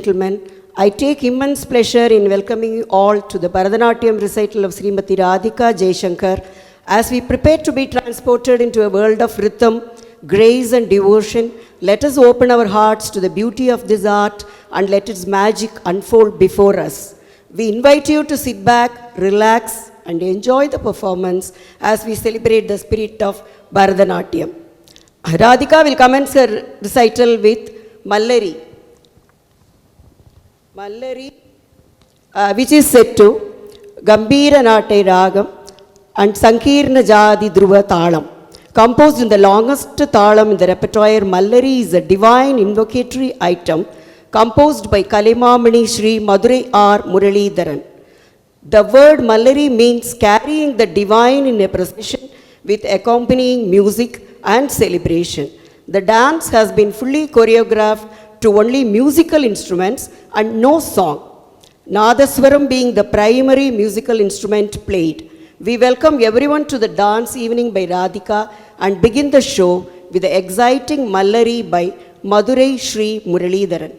gentlemen, I take immense pleasure in welcoming you all to the Bharatanatyam recital of Srimati Radhika Jaishankar as we prepare to be transported into a world of rhythm, grace and devotion. Let us open our hearts to the beauty of this art and let its magic unfold before us. We invite you to sit back, relax and enjoy the performance as we celebrate the spirit of Bharatanatyam. Radhika will commence her recital with Mallari. Mallari, which is set to Gambhira Nate Ragam and Sankirna Jadi Dhruva Talam. Composed in the longest talam in the repertoire, Mallari is a divine invocatory item composed by Kalimamani Sri Madurai R. Muralidharan. The word Mallari means carrying the divine in a procession with accompanying music and celebration. The dance has been fully choreographed to only musical instruments and no song, Nadaswaram being the primary musical instrument played. We welcome everyone to the dance evening by Radhika and begin the show with the exciting Mallari by Madurai Sri Muralidharan.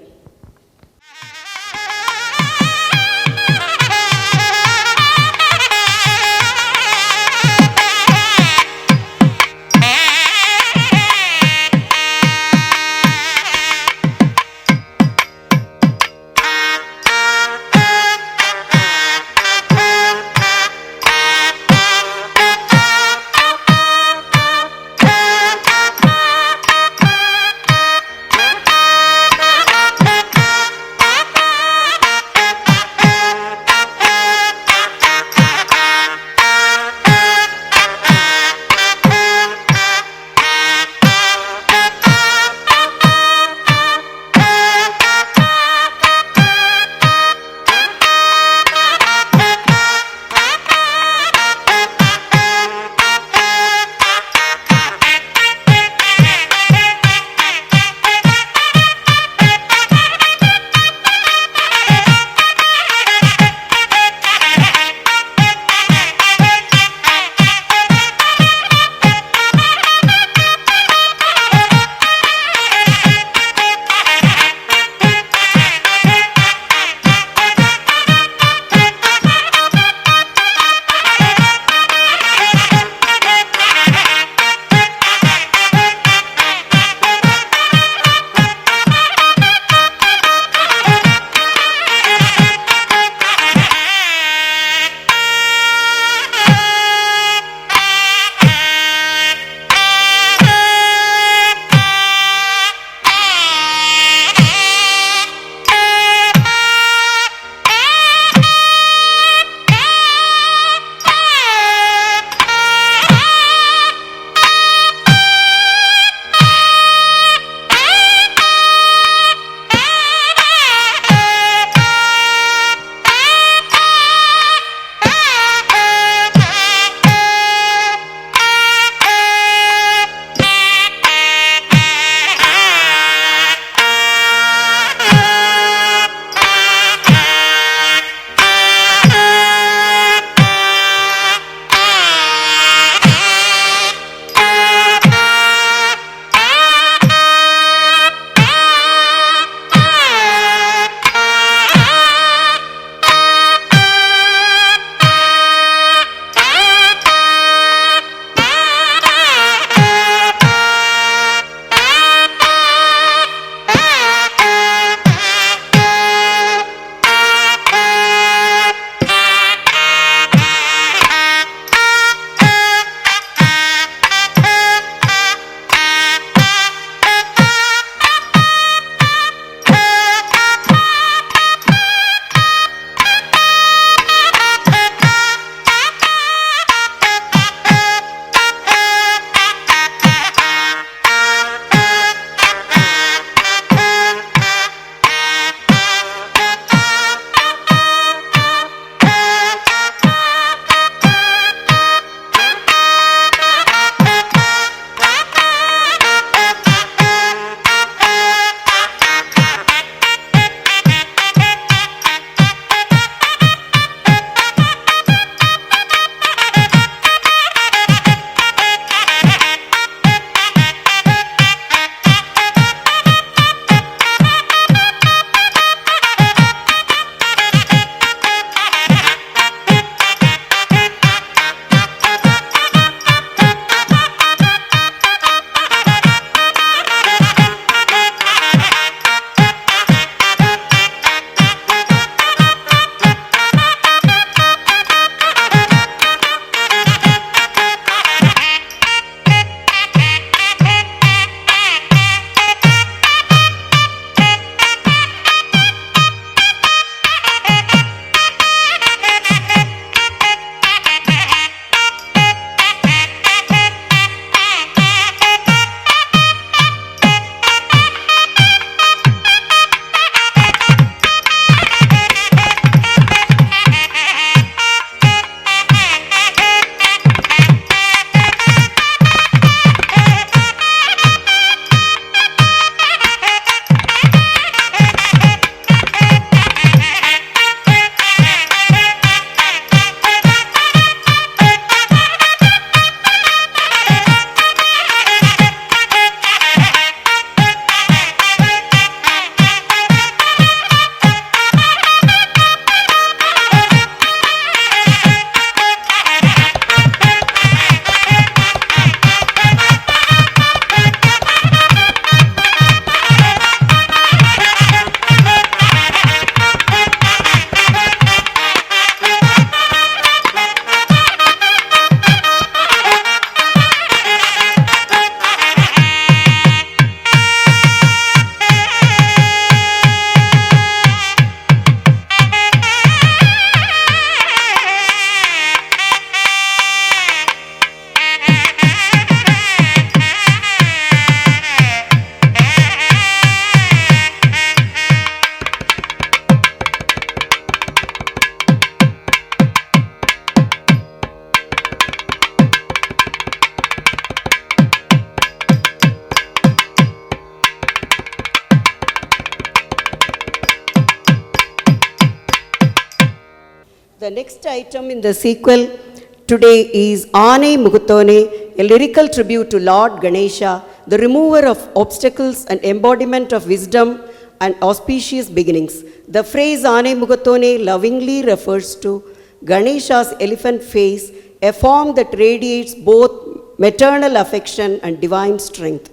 The next item in the sequel today is Ane Muguttone, a lyrical tribute to Lord Ganesha, the remover of obstacles and embodiment of wisdom and auspicious beginnings. The phrase Ane Muguttone lovingly refers to Ganesha's elephant face, a form that radiates both maternal affection and divine strength.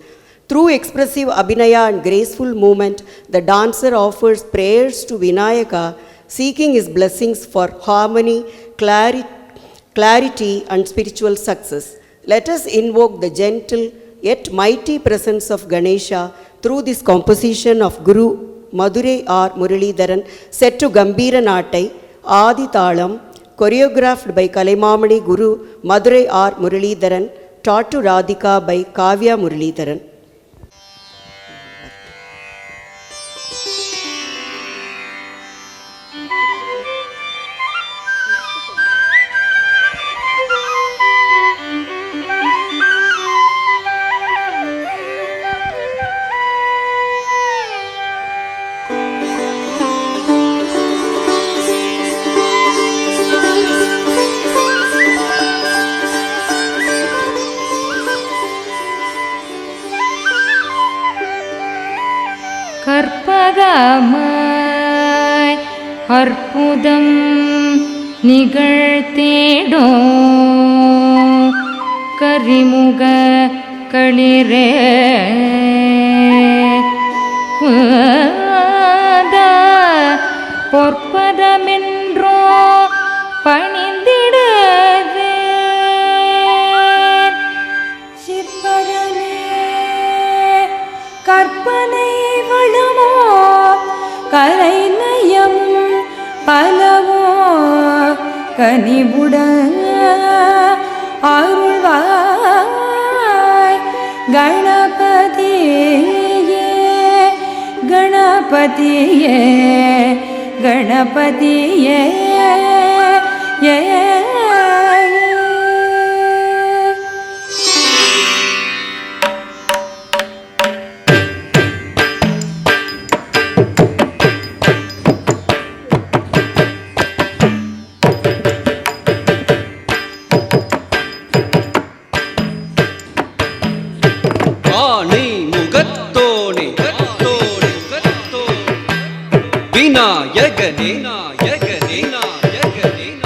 Through expressive abhinaya and graceful movement, the dancer offers prayers to Vinayaka, seeking his blessings for harmony, clarity and spiritual success. Let us invoke the gentle yet mighty presence of Ganesha through this composition of Guru Madurai R. Muralidharan, set to Gambira Nattai, Adi Thalam, choreographed by Kalaimamani Guru Madurai R. Muralidharan, taught to Radhika by Kavya Muralidharan. கற்பகமாய் அற்புதம் நிகழ்த்தேடோ கரிமுக களிரே பொற்பதமென்றோ பணிந்திடவே சிற்பரனே கற்பனை வளமோ கலைநயம் பலவோ கனிவுடன் அருள்வாய் கணபதியே கணபதியே கணபதியே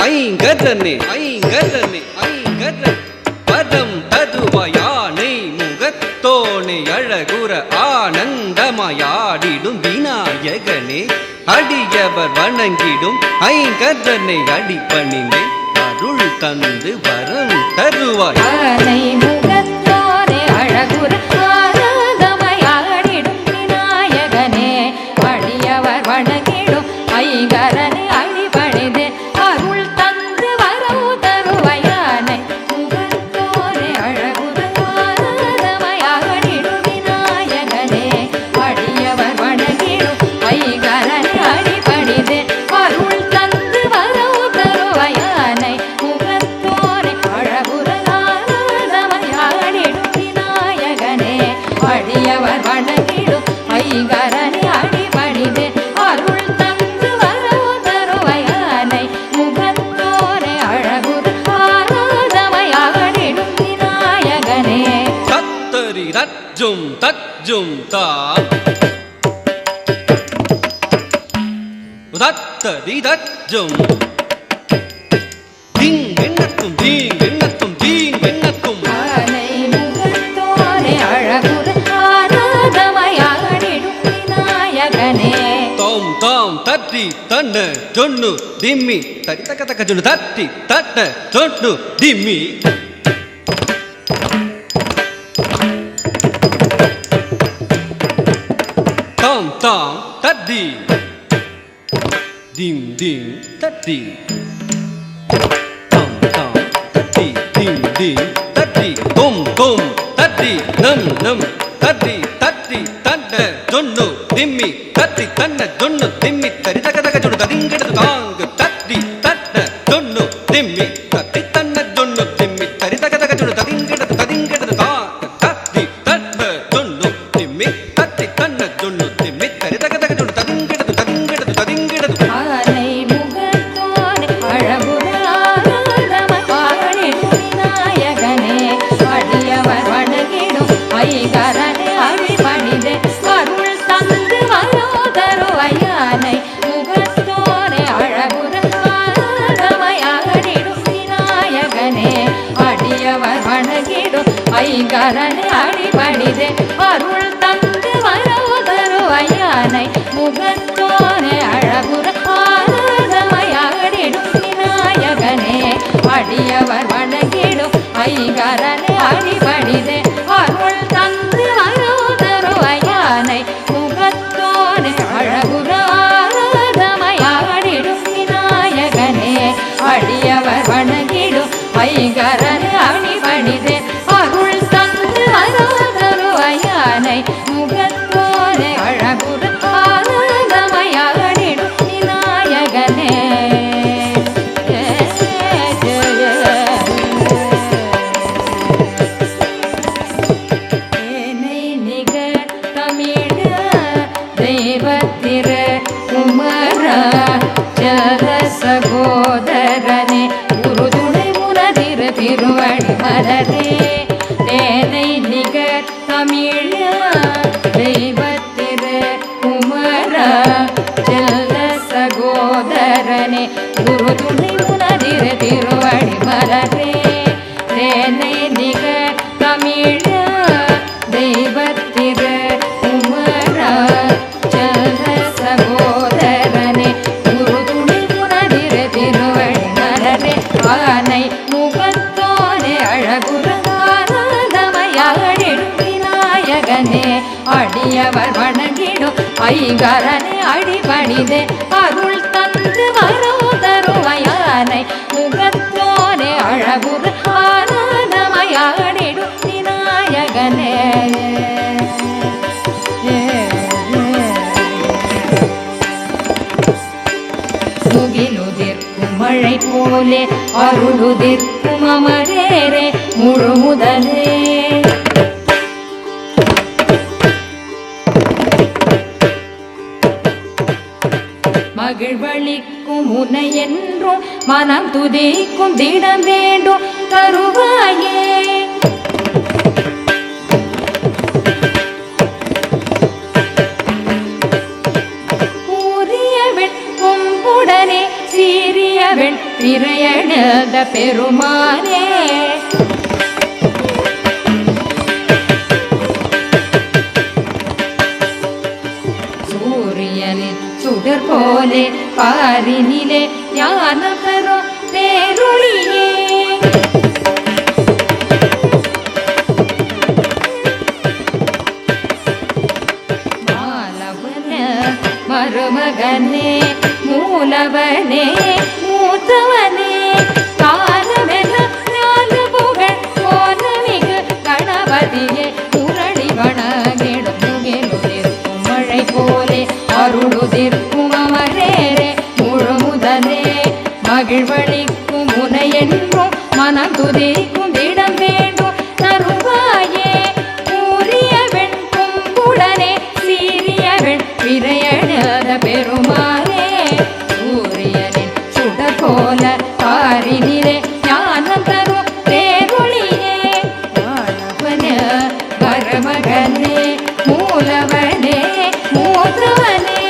ஐங்கரனே ஐங்கரனே ஐங்கரனே பதம் தருவயானை முகத்தோனே அழகுற ஆனந்தமயாடிடும் விநாயகனே அடியவர் வணங்கிடும் ஐங்கரனை அடிபணிந்தே அருள் தந்து வரம் தருவாய் முகத்தோனே அழகுற ஆனந்தமயாடிடும் விநாயகனே அடியவர் வணங்கிடும் ஐங்கரனை தஜ்ஜும் தா தத்ததி தஜ்ஜும் தீங் வெண்ணக்கும் தீங் வெண்ணக்கும் தீங் வெண்ணக்கும் ஆனை முகத்தோனே அழகுற ஆனந்தமயாடிடும் விநாயகனே தோம் தோம் தட்டி தன்ன ஜொன்னு திம்மி தரி தக்க தக்க ஜொன்னு தட்டி தட்ட ஜொன்னு திம்மி தாம் தட்டி திம் திம் தட்டி தாம் தாம் தட்டி திம் திம் தட்டி தொம் தொம் தட்டி நம் நம் தட்டி தட்டி தண்ட ஜொன்னு திம்மி தட்டி தண்ட ஜொன்னு திம்மி தரி தக தக ஜொன்னு ததிங்கெடுத்து தாங்கு தட்டி தட்ட ஜொன்னு திம்மி தட்டி தண்ட ஜொன்னு திம்மி தரி தக தக ஜொன்னு ததிங்கெடுத்து ததிங்கெடுத்து தாங்கு தட்டி தட்ட ஜொன்னு திம்மி தட்டி தண்ட ஜொன்னு திம்மி தரி தக தக ஜொன்னு ததிங்கெடுத்து ததிங்கெடுத்து ததிங்கெடுத்து ஆனை முகத்தோனே அடியவர் வணங்கிடும் ஐங்கரனை அடிபணிதே அருள் தந்து வரவு தருவையானை முகத்தோனே அழகுற ஆனந்தமயாடிடும் விநாயகனே அடியவர் வணங்கிடும் ஐங்கரனை அடிபணிதே அருள் தந்து வரவு தருவையானை முகத்தோனே அழகுற ஆனந்தமயாடிடும் விநாயகனே அடியவர் வணங்கிடும் ஐங்கரனை அடிபணிதே அருள் தந்து அருதருவையானை முகத்தோனே அழகுற ஆனந்தமயாடிடும் விநாயகனே ஏனை நிகர் தமிழ தெய்வத்திரு குமர ஜல சகோதரனே குருதுணை முரதிரு திருவடி மலரே தேனை நிகர் தமிழ தெய்வத்திரு குமர ஜல சகோதரனே குருதுணை முரதிரு திருவடி மலரே தேனை நிகர் தமிழ தெய்வத்திரு குமர ஜல சகோதரனே குருதுணை முரதிரு திருவடி மலரே ஆனை முகத்தோனே அழகுற ஆனந்தமயாடிடும் விநாயகனே அடியவர் வணங்கிடும் ஐங்கரனை அடிபணிதே அருள் தந்து வரவு தருவையானை முகத்தோனே அழகுற ஆனந்தமயாடிடும் விநாயகனே முகிலுதிர்க்கும் மழை போலே அருளுதிர்க்கும் அமரேரே முழுமுதலே மகிழ்வளிக்கும் உனை என்றும் மனம் துதிக்கும் திடம் வேண்டும் தருவாயே கூறியவன் கும்புடனே சீரியவன் திரையெழுந்த பெருமானே சூரியனின் சுடர் போலே பாரினிலே ஞானம் தரும் பேரொளியே மாலவன மருமகனே மூலவனே மூத்தவனே காலமென ஞான புகழ் போனமிகு கணபதியே முரளி வணங்கிடும் முகிலுதிர்க்கும் மழை போலே அருளுதிர்க்கும் அமரேரே முழுமுதலே மகிழ்வளிக்கும் உனை என்றும் மனம் துதிக்கும் இடம் வேண்டும் தருவாயே கூறியவன் கும்புடனே சீரியவன் விரையழுத பெருமானே சூரியனின் சுடர் போல பாரினிலே ஞானம் தரும் பேரொளியே மாணவன மருமகனே மூலவனே மூத்தவனே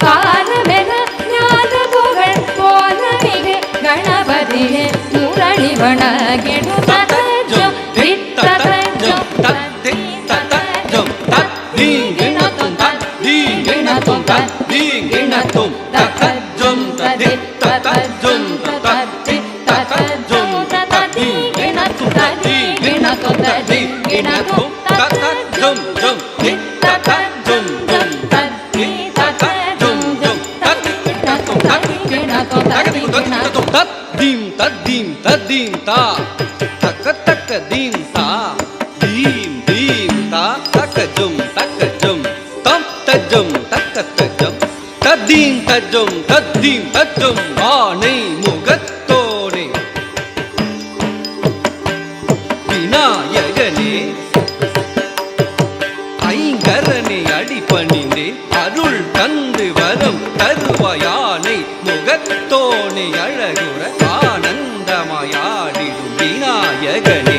காலமென ஞான புகழ் போனமிகு கணபதியே முரளி வணங்கிடும் தத்தஜம் தித்ததஜம் தத்தித்ததஜம் தத்தீங்கிணத்தும் தத்தீங்கிணத்தும் தத்தீங்கிணத்தும் தத்தஜம் தத்தித்ததஜம் தத்தித்ததஜம் தத்தீங்கிணத்தும் தத்தீங்கிணத்தும் தத்தீங்கிணத்தும் தத்தஜம் ஜம் தித்ததஜம் ஜம் தத்தித்ததஜம் ஜம் தத்திக்கிணத்தும் தத்திக்கிணத்தும் தத்திக்கிணத்தும் தத்தீம் தத்தீம் தத்தீம் தா தக்க தக்க தீம் தா தீம் தீம் தா தக்கஜம் தக்கஜம் தம் தஜம் தக்கஜம் தத்தீம் தஜம் ஆனை முகத்தோனே விநாயகனே ஐங்கரனை அடிபணிந்தே அருள் தந்து வரம் தருவாயானை முகத்தோனே அழகுற ஆனந்தமயாடிடும் விநாயகனே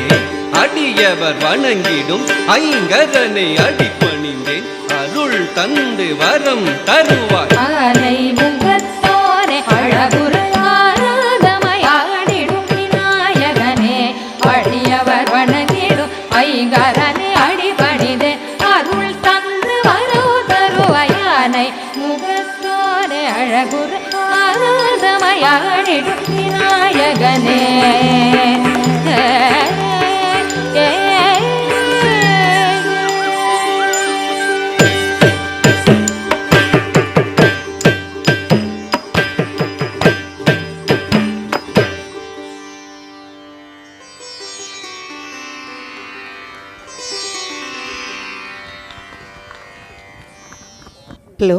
அடியவர் வணங்கிடும் ஐங்கரனை அடிபணிந்தேன் அருள் தந்து வரம் தருவாய் ஆனை முகத்தோனே அழகுற ஆனந்தமயாடிடும் விநாயகனே அடியவர் அவர் வணங்கிடும் ஐங்கரனை அடிபணிதே அருள் தந்து வரவு தருவயானை முகத்தோரே அழகுரு ஆராதமயாடிடும் விநாயகனே. Hello.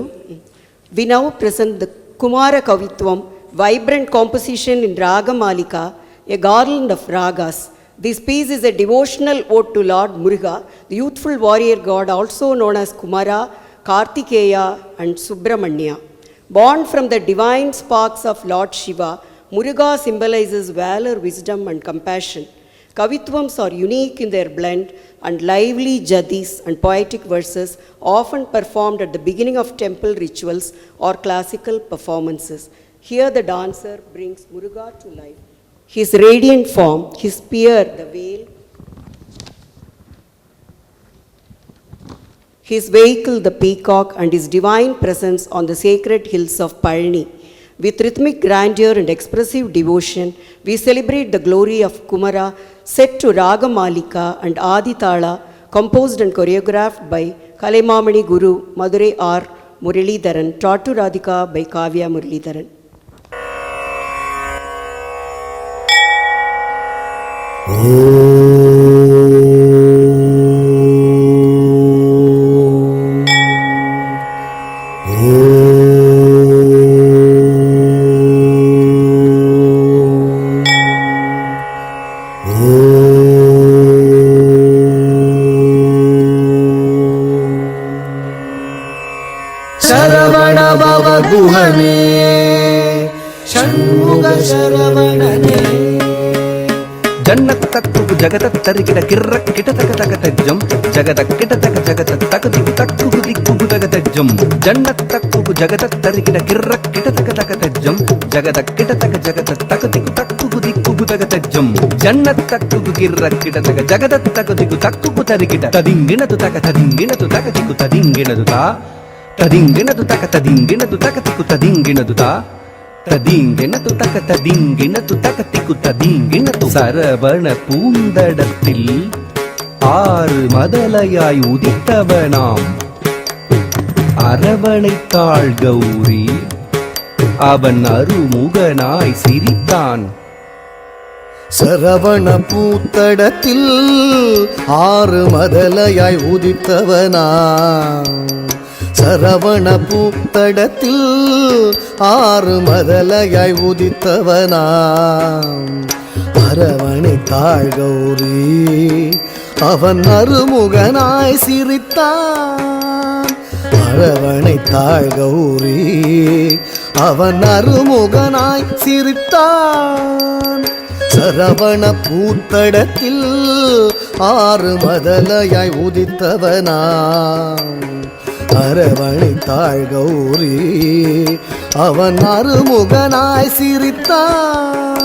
We now present the Kumara Kavitvam, vibrant composition in Raga Malika, a garland of ragas. This piece is a devotional ode to Lord Muruga, the youthful warrior god also known as Kumara, Kartikeya and Subramanya. Born from the divine sparks of Lord Shiva, Muruga symbolizes valor, wisdom and compassion. Kavitvams are unique in their blend and lively jadis and poetic verses often performed at the beginning of temple rituals or classical performances. Here the dancer brings Muruga to life. His radiant form, his spear, the veil, his vehicle, the peacock, and his divine presence on the sacred hills of Palani. With rhythmic grandeur and expressive devotion, we celebrate the glory of Kumara, set to Raga Malika and Aditala, composed and choreographed by Kalaimamani Guru Madurai R. Muralidharan, taught to Radhika by Kavya Muralidharan. Sharavana ಭವ ಗುಹನೇ ಷಣ್ಮುಗ ಶರವಣನೇ ಜನ್ನತ್ತಕ್ಕು ಜಗತ್ತರಿಗಿಡ ಕಿರ್ರ ಕಿಟತಕ ತಕ ತಜ್ಜಂ ಜಗದ ಕಿಟತಕ ಜಗತ ತಕದಿಗು ತಕ್ಕುಗು ದಿಕ್ಕುಗು ತಗ ತಜ್ಜಂ ಜನ್ನತ್ತಕ್ಕು ಜಗತ್ತರಿಗಿಡ ಕಿರ್ರ ಕಿಟತಕ ತಕ ತಜ್ಜಂ ಜಗದ ಕಿಟತಕ ಜಗತ ತಕದಿಗು ತಕ್ಕುಗು ದಿಕ್ಕುಗು ತಗ ತಜ್ಜಂ ಜನ್ನತ್ತಕ್ಕು ಕಿರ್ರ ಕಿಟತಕ ಜಗದ ತಕದಿಗು ತಕ್ಕುಗು ತರಿಗಿಡ ತದಿಂಗಿಣದು ತಕ ತದಿಂಗಿಣದು ತಕದಿಗು ತದಿಂಗಿಣದು ತಾ ತದಿಂಗಿಣದು ತಕ ತದಿಂಗಿಣದು ತಕತಿಕು ತದಿಂಗಿಣದು ತಾ ததீங்கினது தக ததீங்கினது தகத்திக்கு ததீங்கினது சரவண பூந்தடத்தில் ஆறு மதலையாய் உதித்தவனாம் அரவணைத்தாள் கௌரி அவன் அருமுகனாய் சிரித்தான். சரவண பூத்தடத்தில் ஆறு மதலையாய் உதித்தவனா சரவண பூத்தடத்தில் ஆறு மதலையாய் உதித்தவனா அரவணைத்தாள் கௌரி அவன் அருமுகனாய் சிரித்தான். அரவணைத்தாள் கௌரி அவன் அருமுகனாய் சிரித்தான். சரவண பூத்தடத்தில் ஆறு மதலையாய் உதித்தவனா அரவணைத்தாள் கௌரி அவன் அருமுகனாய் சிரித்தான்.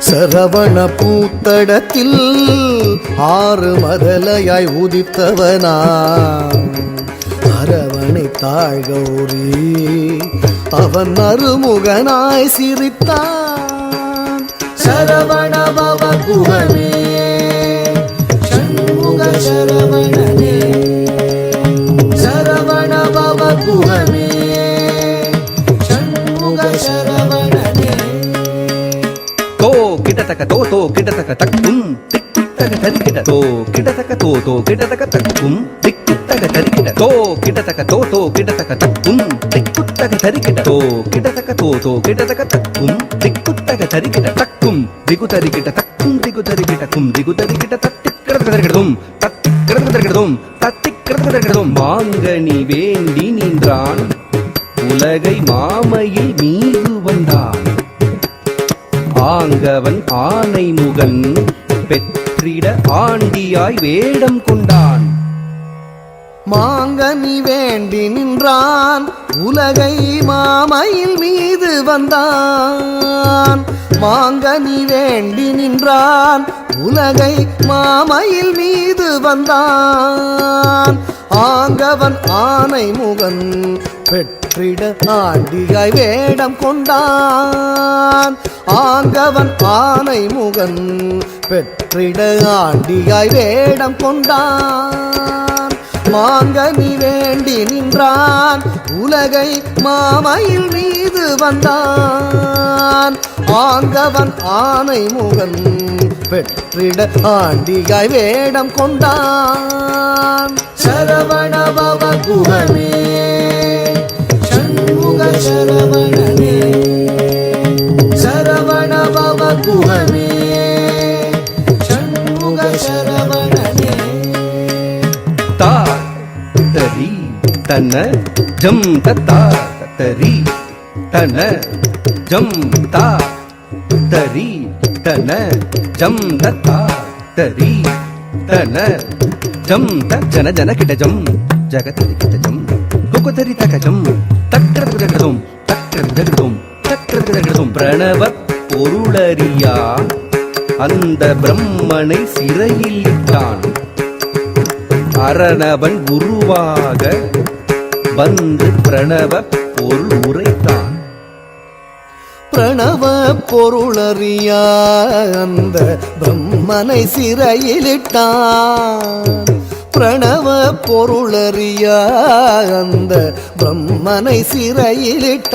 சரவண பூத்தடத்தில் ஆறு மதலையாய் உதித்தவனா அரவணைத்தாள் கௌரி அவன் அருமுகனாய் சிரித்தான். சரவண பவ குஹனே ஷண்முக சரவணனே சரவண பவ குஹனே ஷண்முக சரவணனே. தோ கிடதக தோ தோ கிடதக தக்கும் திக்குத்தக தரிகிட தோ கிடதக தோ தோ கிடதக தக்கும் திக்குத்தக தரிகிட தோ கிடதக தோ தோ கிடதக தக்கும் திக்குத்தக தரிகிட தோ கிடதக தோ தோ கிடதக தக்கும் திக்குத்தக தரிகிட தக்கும் திகு தரிகிட தக்கும் திகு தரிகிட கும் திகு தரிகிட தத்திக்கிடதக தரிகிடதும் தத்திக்கிடதக தரிகிடதும் தத்திக்கிடதக தரிகிடதும் மாங்கனி வேண்டி நின்றான் உலகை மாமையில் மீது வந்தான். ஆங்கவன் ஆனை முகன் பெற்றிட ஆண்டியாய் வேடம் கொண்டான். மாங்கனி வேண்டி நின்றான் உலகை மாமையில் மீது வந்தான். மாங்கனி வேண்டி நின்றான் உலகை மாமையில் மீது வந்தான் ஆங்கவன் ஆனை முகன் பெற்றிட ஆண்டியாய் வேடம் கொண்டான் ஆங்கவன் ஆனை முகன் பெற்றிட ஆண்டியாய் வேடம் கொண்டான் மாங்கனி வேண்டி நின்றான் உலகை மாமையில் மீது வந்தான் ஆங்கவன் ஆனை முகன் பெற்றிட ஆண்டியாய் வேடம் கொண்டான் சரவணபவ குகனே சண்முக சரவணனே சரவணபவ குகனே சண்முக சரவணனே தா தரி தன ஜம் தத்தா தரி தன ஜம் தா தரி தன ஜம் தத்தா தரி தன ஜம் த ஜன ஜன கிட்ட ஜம் ஜகதரி கிட்ட ஜம் குகுதரி தக ஜம் தக்ரதகதம் தக்ரதகதம் தக்ரதகதம் பிரணவ பொருளறியா அந்த பிரம்மனை சிறையில் இட்டான் அரணவன் குருவாக வந்து பிரணவ பொருள் உரைத்தான் பிரணவ பொருளறியா அந்த பிரம்மனை சிறையிலிட்டான் பிரணவ பொருளறியா அந்த பிரம்மனை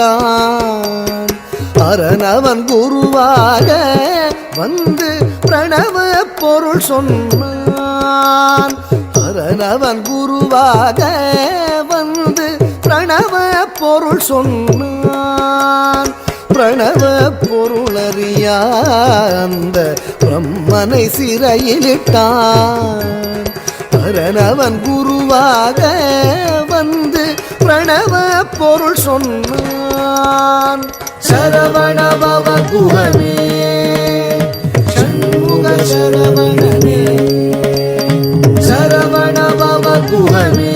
சிறையிலிட்டான் அரணவன் குருவாக வந்து பிரணவ பொருள் சொன்னான் அரணவன் குருவாக வந்து பிரணவ பொருள் சொன்னான் பிரணவ பொருளறியா அந்த பிரம்மனை சிறையிலிட்டான் அரணவன் குருவாக வந்து பிரணவ பொருள் சொன்னான் சரவணபவ குகனே சண்முக சரவணனே சரவணபவ குகனே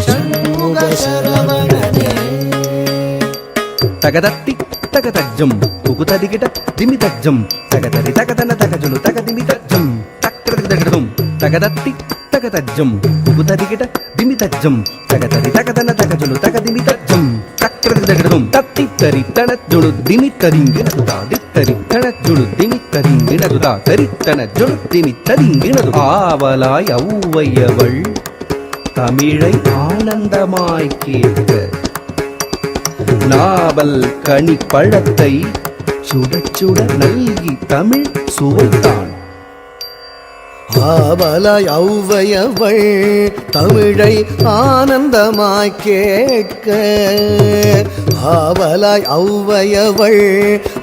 சண்முக சரவணனே தகதத்தி தகதஜம் குகுதரிகிட திமிதஜம் தகதரி தகதன தகஜுலு தகதிமிதஜம் தக்ரதகதம் தகதத்தி தகதஜம் குகுதரிகிட திமிதஜம் தகதரி தகதன தகஜுலு தகதிமிதஜம் தக்ரதகதம் தத்தி தரி தனஜுலு திமிதரிங்கினது தாதித்தரி தனஜுலு திமிதரிங்கினது தாதரி தனஜுலு திமிதரிங்கினது ஆவலாய் ஔவையவள் தமிழை ஆனந்தமாய் கேட்க நாவல் கனி பழத்தை சுட சுட நல்கி தமிழ் சுவைத்தான் ஆவலாய் ஔவையவள் தமிழை ஆனந்தமாய் கேட்க ஆவலாய் ஔவையவள்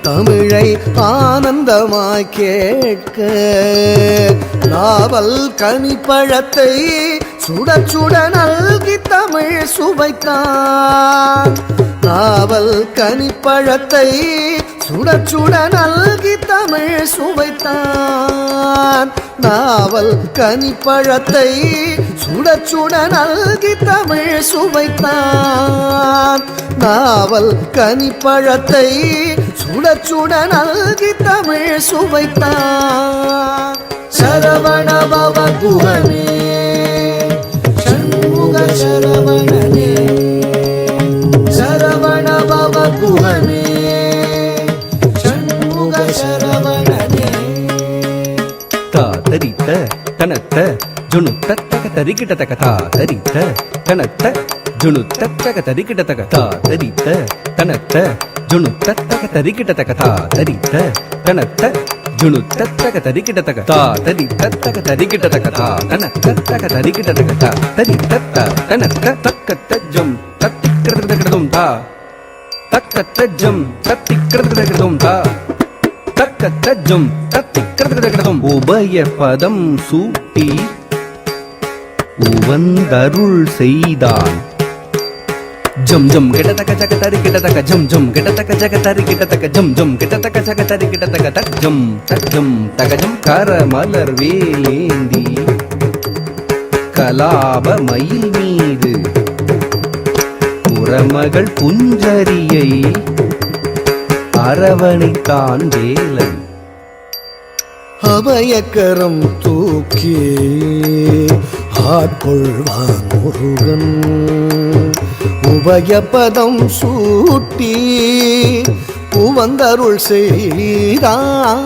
தமிழை ஆனந்தமாய் கேட்க நாவல் கனிப்பழத்தை சுட சுட நல்கி தமிழ் சுவைத்தான் நாவல் கனிப்பழத்தை சுட சுட நல்கி தமிழ் சுவைத்தான் நாவல் கனிப்பழத்தை சுட சுட நல்கி தமிழ் சுவைத்தான் நாவல் கனிப்பழத்தை சுட சுட நல்கி தமிழ் சுவைத்தான் சரவணபவ குகனே சண்முக சரவணனே சரவணபவ குகனே சண்முக சரவணனே தாதரித்த தனத்த ஜுணுத்த தகதரிகிட தக தாதரித்த தனத்த ஜுணுத்த தகதரிகிட தக தாதரித்த தனத்த ஜுணுத்த தகதரிகிட தக தாதரித்த தனத்த ஜுணுத்த தகதரிகிட தக தாதரித்த தகதரிகிட தக தாதனத்த தகதரிகிட தக தாதரித்த தனத்த தக்கத்த ஜம் தத்திக்ரதகதம் தா தக்கத்த ஜம் தத்திக்ரதகதம் தா தக்கத்த ஜம் தத்திக்ரதகதம் உபய பதம் சூட்டி உவந்தருள் செய்தான் ஜம் ஜம் கிடதக ஜகதரி கிடதக ஜம் ஜம் கிடதக ஜகதரி கிடதக ஜம் ஜம் கிடதக ஜகதரி கிடதக தஜம் தஜம் தகஜம் கரமலர் வேலேந்தி கலாப மயில் மீது புறமகள் புஞ்சரியை அரவணைத்தான் வேலன். அபயக்கரம் தூக்கி ஆட்கொள்வான் முருகன். உபயபதம் சூட்டி உவந்தருள் செய்தான்.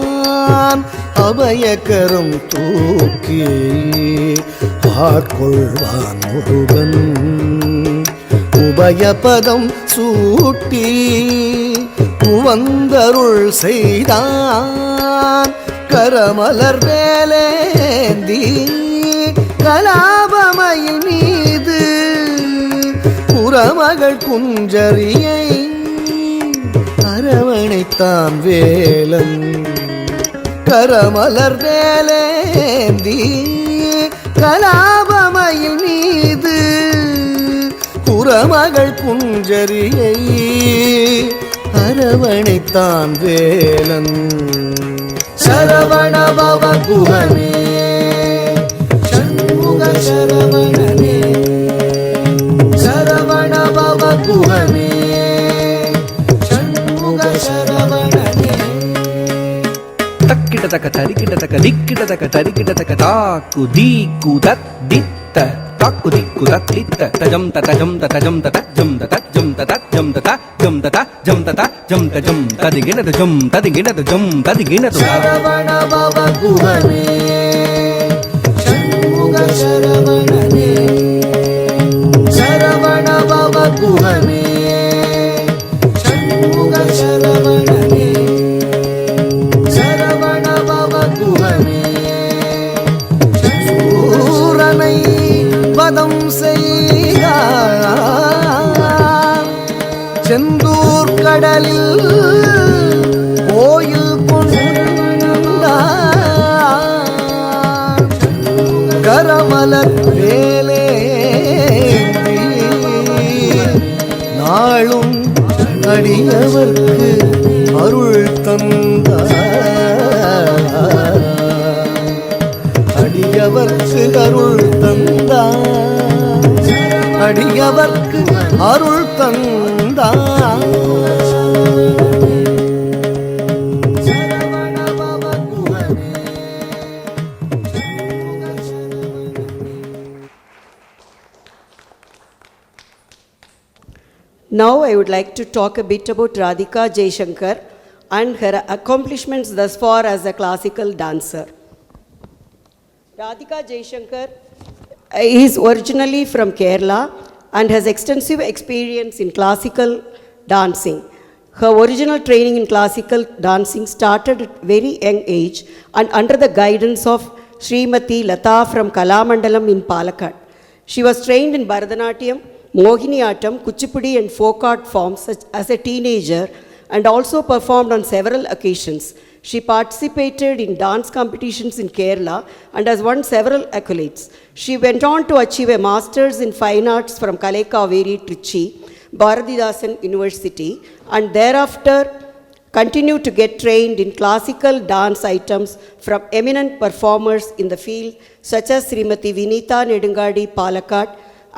அபயக்கரம் தூக்கி ஆட்கொள்வான் முருகன். உபயபதம் சூட்டி உவந்தருள் செய்தான். கரமலர் வேலேந்தி கலாபமயில் மீது புறமகள் குஞ்சரியை அரவணைத்தான் வேலன். கரமலர் வேலேந்தி கலாபமயில் மீது புறமகள் குஞ்சரியை அரவணைத்தான் வேலன். சரவண பவ குஹனே சண்முக சரவணனே. சரவண பவ குஹனே சண்முக சரவணனே. தக்கிடதக்க தரிக்கிடதக்க திக்கிடதக்க தரிக்கிடதக்க தாக்கு தீக்கு தத் தித்த தாக்கு திக்கு தத் தித்த தஜம் தஜம் தஜம் தஜம் தஜம் தஜம் தஜம் தஜம் தஜம் தஜம் ததிகிணது ஜம் ததிகிணது ஜம் ததிகிணது. சரவண பவ குஹனே சண்முக சரவணனே. சரவண பவ குஹனே சண்முக சரவணனே. சரவண பவ குஹனே. சூரனை வதம் செய்தார். செந்தூர் கடலில் கோயில் கொண்டார். கரமலர் வேலேந்தி நாளும் அடியவர்க்கு அருள் தந்தார். அடியவர்க்கு அருள் தந்தார். அடியவர்க்கு அருள் தந்தார். சரவண பவ குஹனே Shanmuga சரவணனே. Now I would like to talk a bit about Radhika Jaishankar and her accomplishments thus far as a classical dancer. Radhika Jaishankar is originally from Kerala and has extensive experience in classical dancing. Her original training in classical dancing started at very young age and under the guidance of Srimati Lata from Kalamandalam in Palakkad. She was trained in Bharatanatyam, Mohiniyattam, Kuchipudi and folk art forms as a teenager and also performed on several occasions. She participated in dance competitions in Kerala and has won several accolades. She went on to achieve a Master's in Fine Arts from Kalai Kaveri, Trichy, Bharathidasan University, and thereafter continued to get trained in classical dance items from eminent performers in the field such as Srimati Vinita Nedungadi, Palakkad,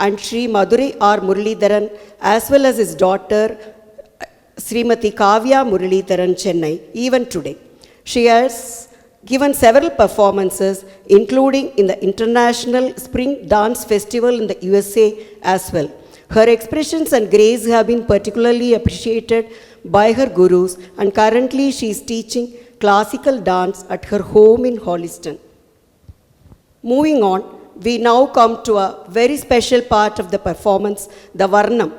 and Sri Madurai R. Muralidharan, as well as his daughter Srimati Kavya Muralidharan, Chennai, even today. She has given several performances, including in the International Spring Dance Festival in the USA as well. Her expressions and grace have been particularly appreciated by her gurus, and currently she is teaching classical dance at her home in Holliston. Moving on, we now come to a very special part of the performance, the Varnam.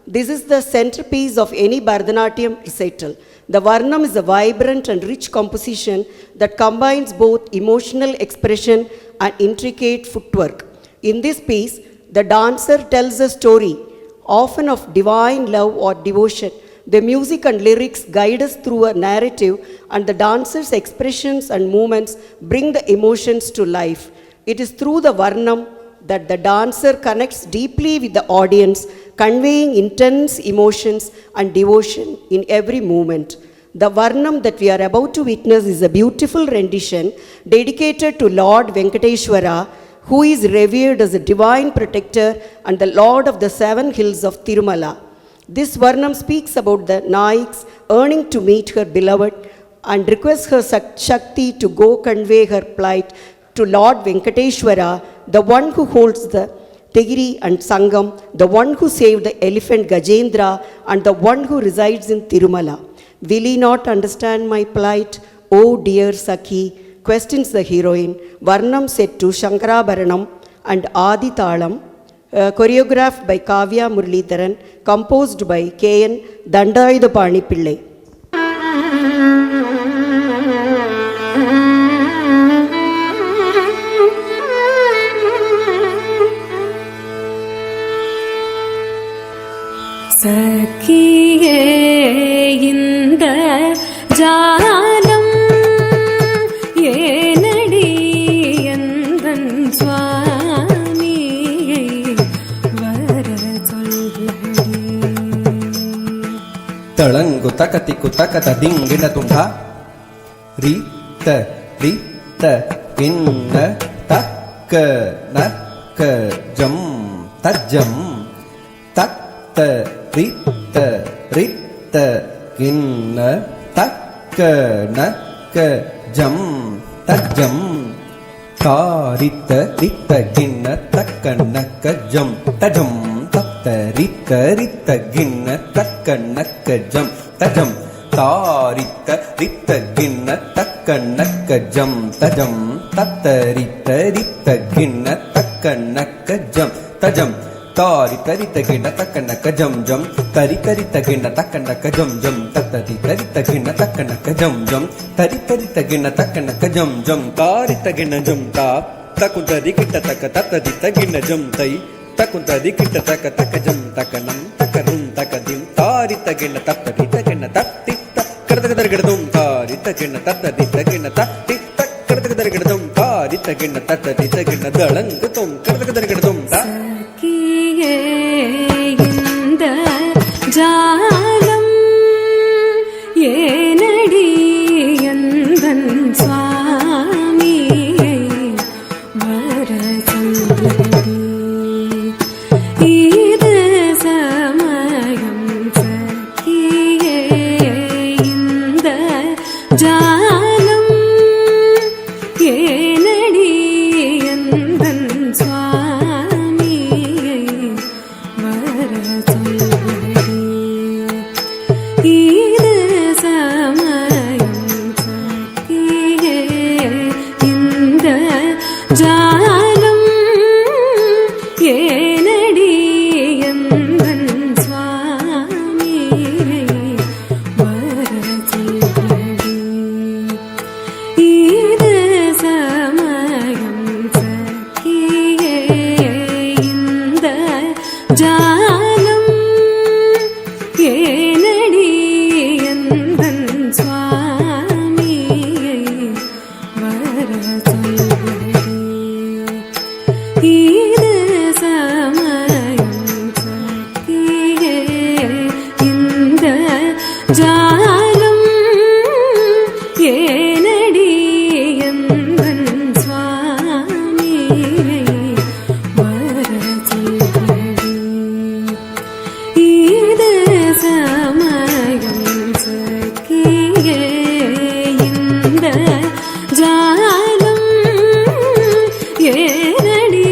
This is the centerpiece of any Bharatanatyam recital. The Varnam is a vibrant and rich composition that combines both emotional expression and intricate footwork. In this piece, the dancer tells a story, often of divine love or devotion. The music and lyrics guide us through a narrative, and the dancer's expressions and movements bring the emotions to life. It is through the Varnam that the dancer connects deeply with the audience, conveying intense emotions and devotion in every movement. The Varnam that we are about to witness is a beautiful rendition dedicated to Lord Venkateshwara, who is revered as a divine protector and the Lord of the 7 hills of Tirumala. This Varnam speaks about the Naiks earning to meet her beloved and requests her Shakti to go convey her plight to Lord Venkateshwara, the one who holds the Tegiri and Sangam, the one who saved the elephant Gajendra, and the one who resides in Tirumala. Will he not understand my plight? Oh dear Sakhi, questions the heroine. Varnam set to Shankarabharanam and Adi Talam, choreographed by Kavya Muralidharan, composed by K.N. Dandayudapani Pillai. சகியே இந்த ஜாலம் ஏனடி எந்தன் சுவாமியை வர சொல்லுடி. தளங்கு தகதிக்கு தகத திங்கிட துண்டா ரி த இன்ன தக்க நக்க ஜம் தஜம் தத்த ரித்த கிண்ண தக்க நக்க ஜம் தஜம் தாரித்த ரித்த கிண்ண தக்க நக்க ஜம் தஜம் தத்த ரித்த கிண்ண தக்க நக்க ஜம் தஜம் தாரித்த ரித்த கிண்ண தக்க நக்க ஜம் தஜம் தத்த ரித்த கிண்ண தக்க நக்க ஜம் தஜம் தாரி தரி தகின தக்கன கஜம் ஜம் தரி தரி தகின தக்கன கஜம் ஜம் தத்தரி தரி தகின தக்கன கஜம் ஜம் தரி தரி தகின தக்கன கஜம் ஜம் தாரி தகின ஜம் தா தகுந்தரி கிட்ட தக்க தத்தரி தகின ஜம் தை தகுந்தரி கிட்ட தக்க தக்க ஜம் தக்கனம் தக்கரும் தக்கதிம் தாரி தகின தத்தரி தகின தத்தி கடதகதர்கிடதும் தாரி தகின தத்தரி தகின தத்தி கடதகதர்கிடதும் தாரி தகின தத்தரி தகின தளங்குதும் கடதகதர்கிடதும் தா இந்த ஜாலம் ஏனடி எந்தன் சுவாமியை வர சொல்லுடி. இது சமயம் சகியே இந்த ஜாலம் ஏனடி எந்தன் சுவாமியை வர சொல்லுடி. இது சமயம் சகியே இந்த ஜாலம் ஏனடி எந்தன் சுவாமியை வர சொல்லுடி. இது சமயம் சகியே இந்த ஜாலம் ஏனடி எந்தன் சுவாமியை வர சொல்லுடி. இது சமயம் சகியே இந்த ஜாலம் ஏனடி எந்தன் சுவாமியை வர சொல்லுடி. இது சமயம் சகியே இந்த ஜாலம் ஏனடி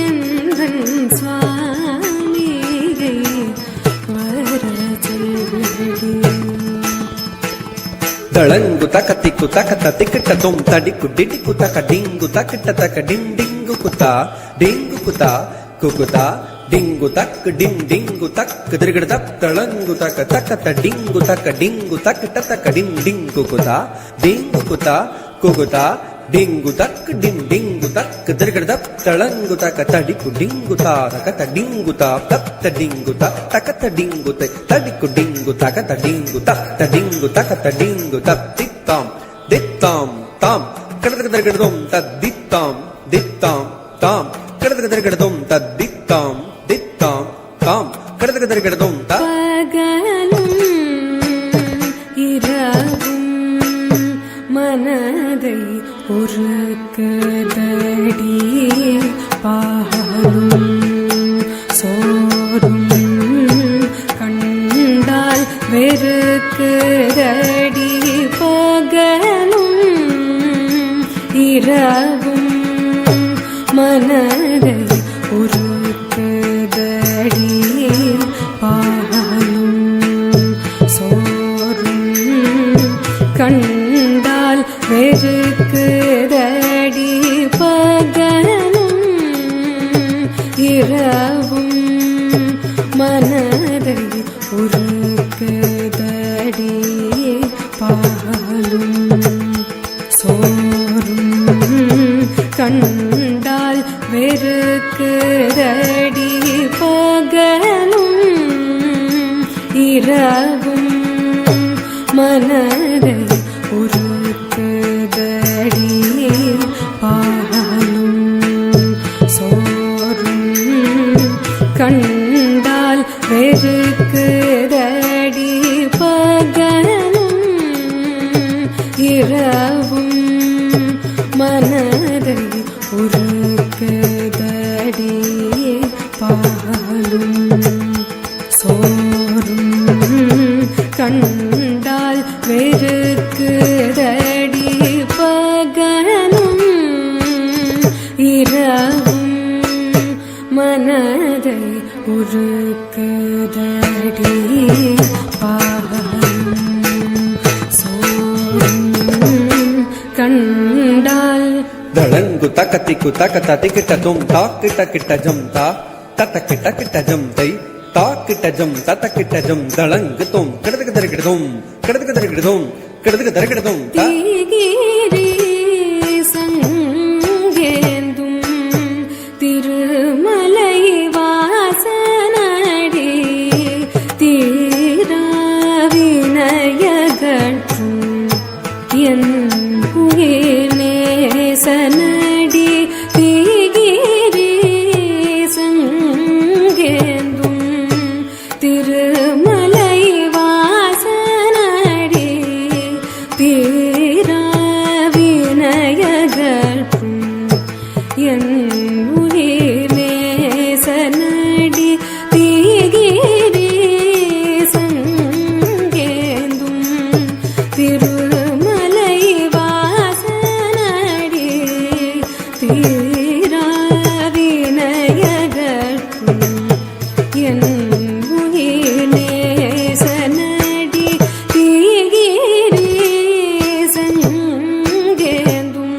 எந்தன் சுவாமியை வர சொல்லுடி. தளங்கு தகதிக்கு தகத திக்கிட்ட தும் தடிக்கு டிடிக்கு தக டிங்கு தக்கிட்ட தக டிங் டிங்கு குதா டிங்கு குதா குகுதா டிங்கு தக்கு டிங் டிங்கு தக்கு திருகிட தப் தளங்கு தக்க தக்கத்த டிங்கு தக்க டிங்கு தக்கிட்ட தக்க டிங் டிங்கு குதா டிங்கு குதா குகுதா டிங்கு தக்கு டிங் டிங்கு தக்கு திருகிட தப் தளங்கு தக்க தடிக்கு டிங்கு தா தக்கத்த டிங்கு தா தப்த டிங்கு தா தக்கத்த டிங்கு தடிக்கு டிங்கு தக்கத்த டிங்கு தப்த டிங்கு தக்கத்த டிங்கு தப் தித்தாம் தித்தாம் தாம் கடதகதர்கிடதும் தத்தித்தாம் தித்தாம் தாம் கடதகதர்கிடதும் தத்தித்தாம் தித்தாம் தாம் கடதகதர்கிடதும் த பகலும் இரவும் மனதை உருக்குதடி பாலும் சோறும் கண் இரவும் மனதை உருக்குதடி பாலும் சோறும் கண்டால் வெறுக்குதடி பகலும் இரவும் மனதை உருக்குதடி பாலும் சோறும் கண்டால் வெறுக்குதடி பகலும் இரவும் மனதை உருக்குதடி பாலும் சோறும் கண்டால் வெறுக்குதடி பகலும் இரவும் மனதை உருக்குதடி பாலும் சோறும் கண்டால் வெறுக்குதடி பகலும் இரவும் மனதை உருக்குதடி பாலும் சோறும் கண்டால் தளங்கு தக்கத்திக்கு தக்கத்த திக்கிட்ட தும் தாக்கிட்ட கிட்ட ஜம் தா தத்த கிட்ட கிட்ட ஜம் தை தாக்கிட்ட ஜம் தத்த கிட்ட ஜம் தளங்கு தும் கிடதுக்கு தருகிடதும் கிடதுக்கு தருகிடதும் கிடதுக்கு தருகிடதும் தீகிரி சங்கேந்தும் திருமலை வாசனடி தீராவினயகற்றும் என் உயிர் நேசனடி தீகிரி சங்கேந்தும் திருமலை வாசனடி தீராவினயகற்றும் என் உயிர் நேசனடி தீகிரி சங்கேந்தும் திருமலை வாசனடி தீராவினயகற்றும் என் உயிர் நேசனடி தீகிரி சங்கேந்தும்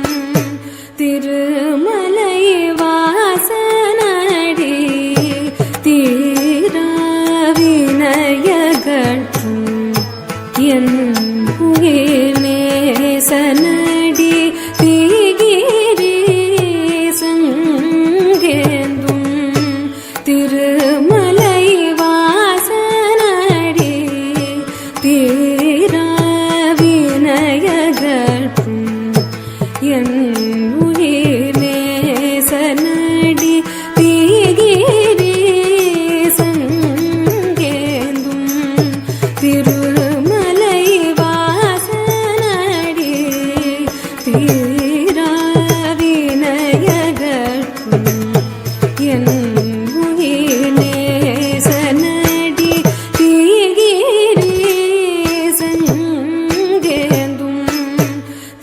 திருமலை வாசனடி தீராவினயகற்றும் என் உயிர் நேசனடி தீகிரி சங்கேந்தும் திருமலை வாசனடி தீராவினயகற்றும் என் உயிர் நேசனடி தீகிரி சங்கேந்தும் திருமலை வாசனடி தீராவினயகற்றும் என் உயிர் நேசனடி தீகிரி சங்கேந்தும்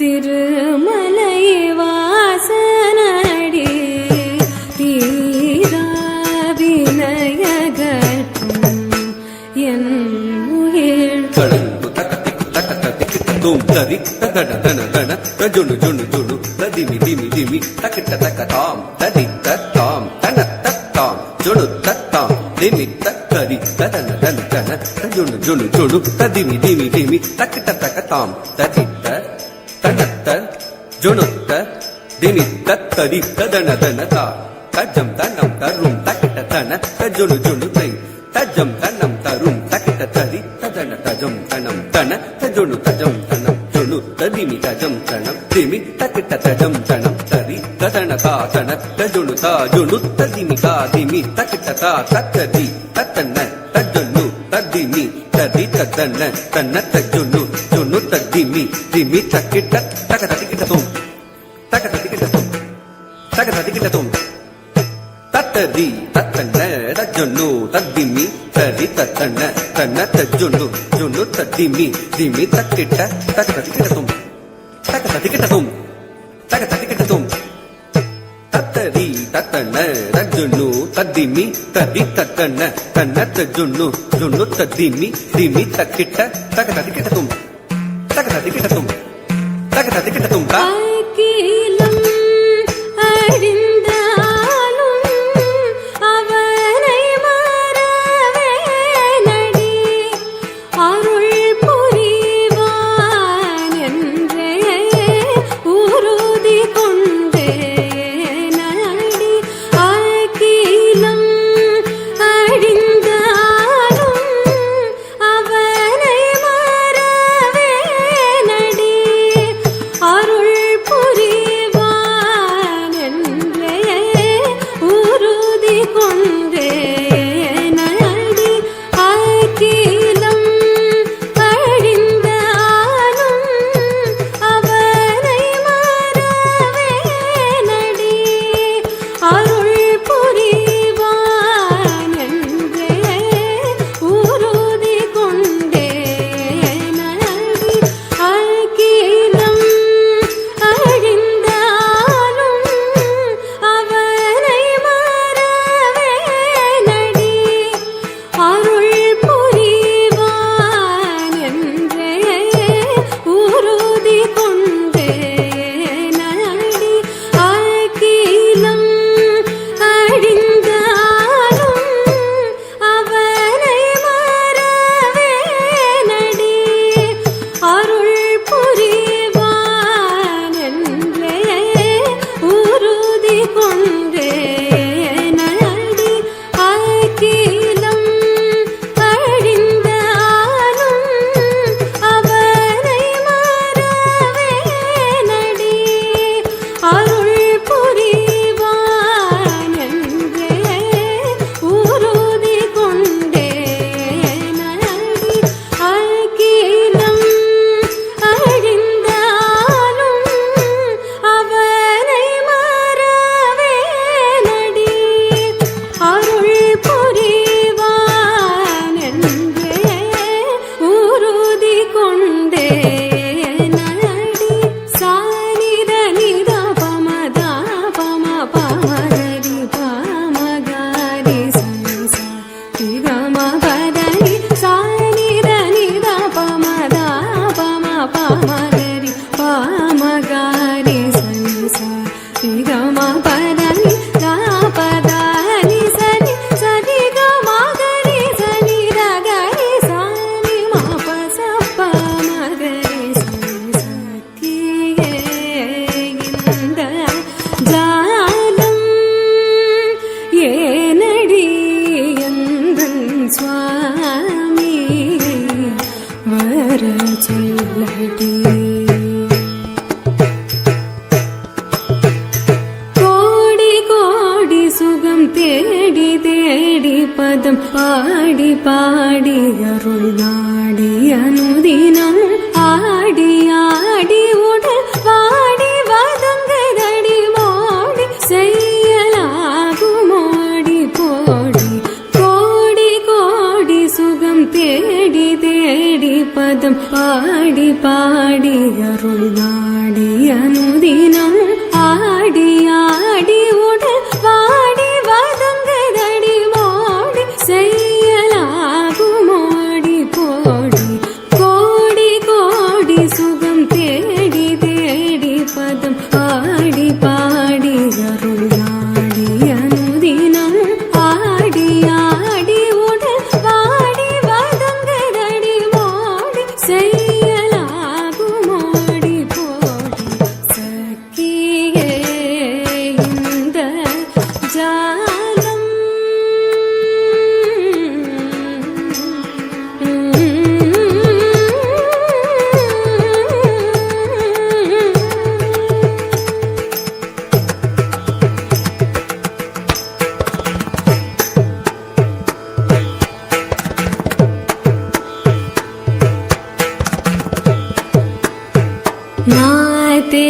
திருமலை வாசனடி தீராவினயகற்றும் என் உயிர் தளங்கு தக்கத்திக்கு தக்கத்த திக்கிட்ட தும் தரி தகட தன தன தஜுனு ஜுனு ஜுனு ததிமி திமி திமி தக்கிட்ட தக்க தாம் ததி தத்தாம் தன தத்தாம் ஜுனு தத்தாம் திமி தக்கரி ததன தன தன தஜுனு ஜுனு ஜுனு ததிமி திமி திமி தக்கிட்ட தக்க தாம் ததி தனத்த ஜுனுத்த திமி தத்தரி ததன தன தா தஜம் தனம் தரும் தக்கிட்ட தன தஜுனு ஜுனு தை தஜம் தனம் தரும் தக்கிட்ட தரி ததன தஜம் தனம் தன தஜுனு தஜம் தனம் ஜுனு ததிமி தஜம் தனம் திமி தக்கிட்ட தஜம் தனம் தரி ததன தா தன தஜுனு தா ஜுனு ததிமி தா திமி தக்கிட்ட தா தத்ததி தத்தன தஜுனு ததிமி ததி ததன தன தஜுனு ஜுனு ததிமி திமி தக்கிட்ட தகத திக்கிட்ட தும் தகத திக்கிட்ட தும் தகத திக்கிட்ட தும் தத்ததி தத்தன தஜுனு ததிமி தரி தத்தன தன தஜுனு ஜுனு ததிமி திமி தக்கிட்ட தகத திக்கிட்ட தும் தகத திக்கிட்ட தும் தகத திக்கிட்ட தத்தன ரஜுன்னு தத்திமி ததி தத்தன தன்ன தஜுன்னு ஜுன்னு தத்திமி திமி தக்கிட்ட தக ததிக்கிட்டதும் தக ததிக்கிட்டதும் தக ததிக்கிட்டதும் தா அகிலம் அழிந்தாலும் அவனை மறவே நடி அருள் புரிவான் என்றே உறுதி கொண்டே நடி அகிலம் அழிந்தாலும் அவனை மறவே நடி அருள் புரிவான் என்றே உறுதி கொண்டே நடி அகிலம் அழிந்தாலும் அவனை மறவே நடி அருள் புரிவான் என்றே உறுதி கொண்டே நடி அகிலம் அழிந்தாலும் அவனை மறவே நடி அருள் புரிவான் என்றே உறுதி கொண்டே நடி அகிலம் அழிந்தாலும் அவனை மறவே நடி அருள் புரிவான் என்றே உறுதி கொண்டே நடி அகிலம் அழிந்தாலும் அவனை மறவே நடி அருள் புரிவான் என்றே உறுதி கொண்டே நடி அகிலம் அழிந்தாலும் அவனை மறவே நடி அருள் புரிவான் என்றே உறுதி கொண்டே நடி சானித நித பமதா பம பமரி பமகாரி சன்சா திகம பதரி சானித நித பமதா பம பமரி பமகாரி சன்சா திகம பதரி பதரி சரி சரி கமகரி சரி ரகரி சாரி மபச பமகரி சக்கியே இந்த ஜாலம் ஏனடி எந்தன் சுவாமி வர சொல்லடி கோடி கோடி சுகம் தேடி தேடி பதம் பாடி பாடி அருள் நாடி அனுதினம் ஆடி ஆடி உடல் வாடி வதங்குதடி மோடி செய்யலாகுமோடி போடி கோடி கோடி சுகம் தேடி தேடி பதம் பாடி பாடி அருள் நாடி அனுதினம் ஆடி ஆடி உடல் வாடி வதங்குதடி மோடி செய்யலாகுமோடி போடி கோடி கோடி சுகம் தேடி தேடி பதம் பாடி பாடி அருள் நாடி அனுதினம் ஆடி ஆடி உடல் வாடி வதங்குதடி மோடி செய்யலாகுமோடி போடி சக்கியே இந்த ஜாலம் மாதே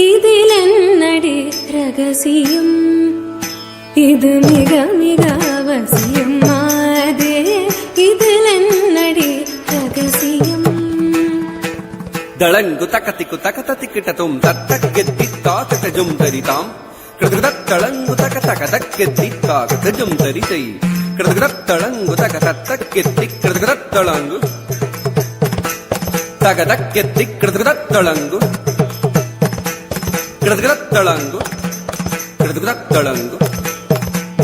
இதிலென்னடி ரகசியம் இது மிக மிக அவசியம் மாதே இதிலென்னடி ரகசியம் ದಳಂಗು ತಕತಿಕ್ಕು ತಕತತಿಕ್ಕಿಟತುಂ ತತ್ತಕ್ಕೆದ್ದಿ ತಾತಟಜುಂ ತರಿತಾಂ கிடதளங்கு தக தக தக்கெத்தி தாக தஜம் தரிசை கிடதளங்கு தக தக்கெத்தி கிடதளங்கு தக தக்கெத்தி கிடதளங்கு கிடதளங்கு கிடதளங்கு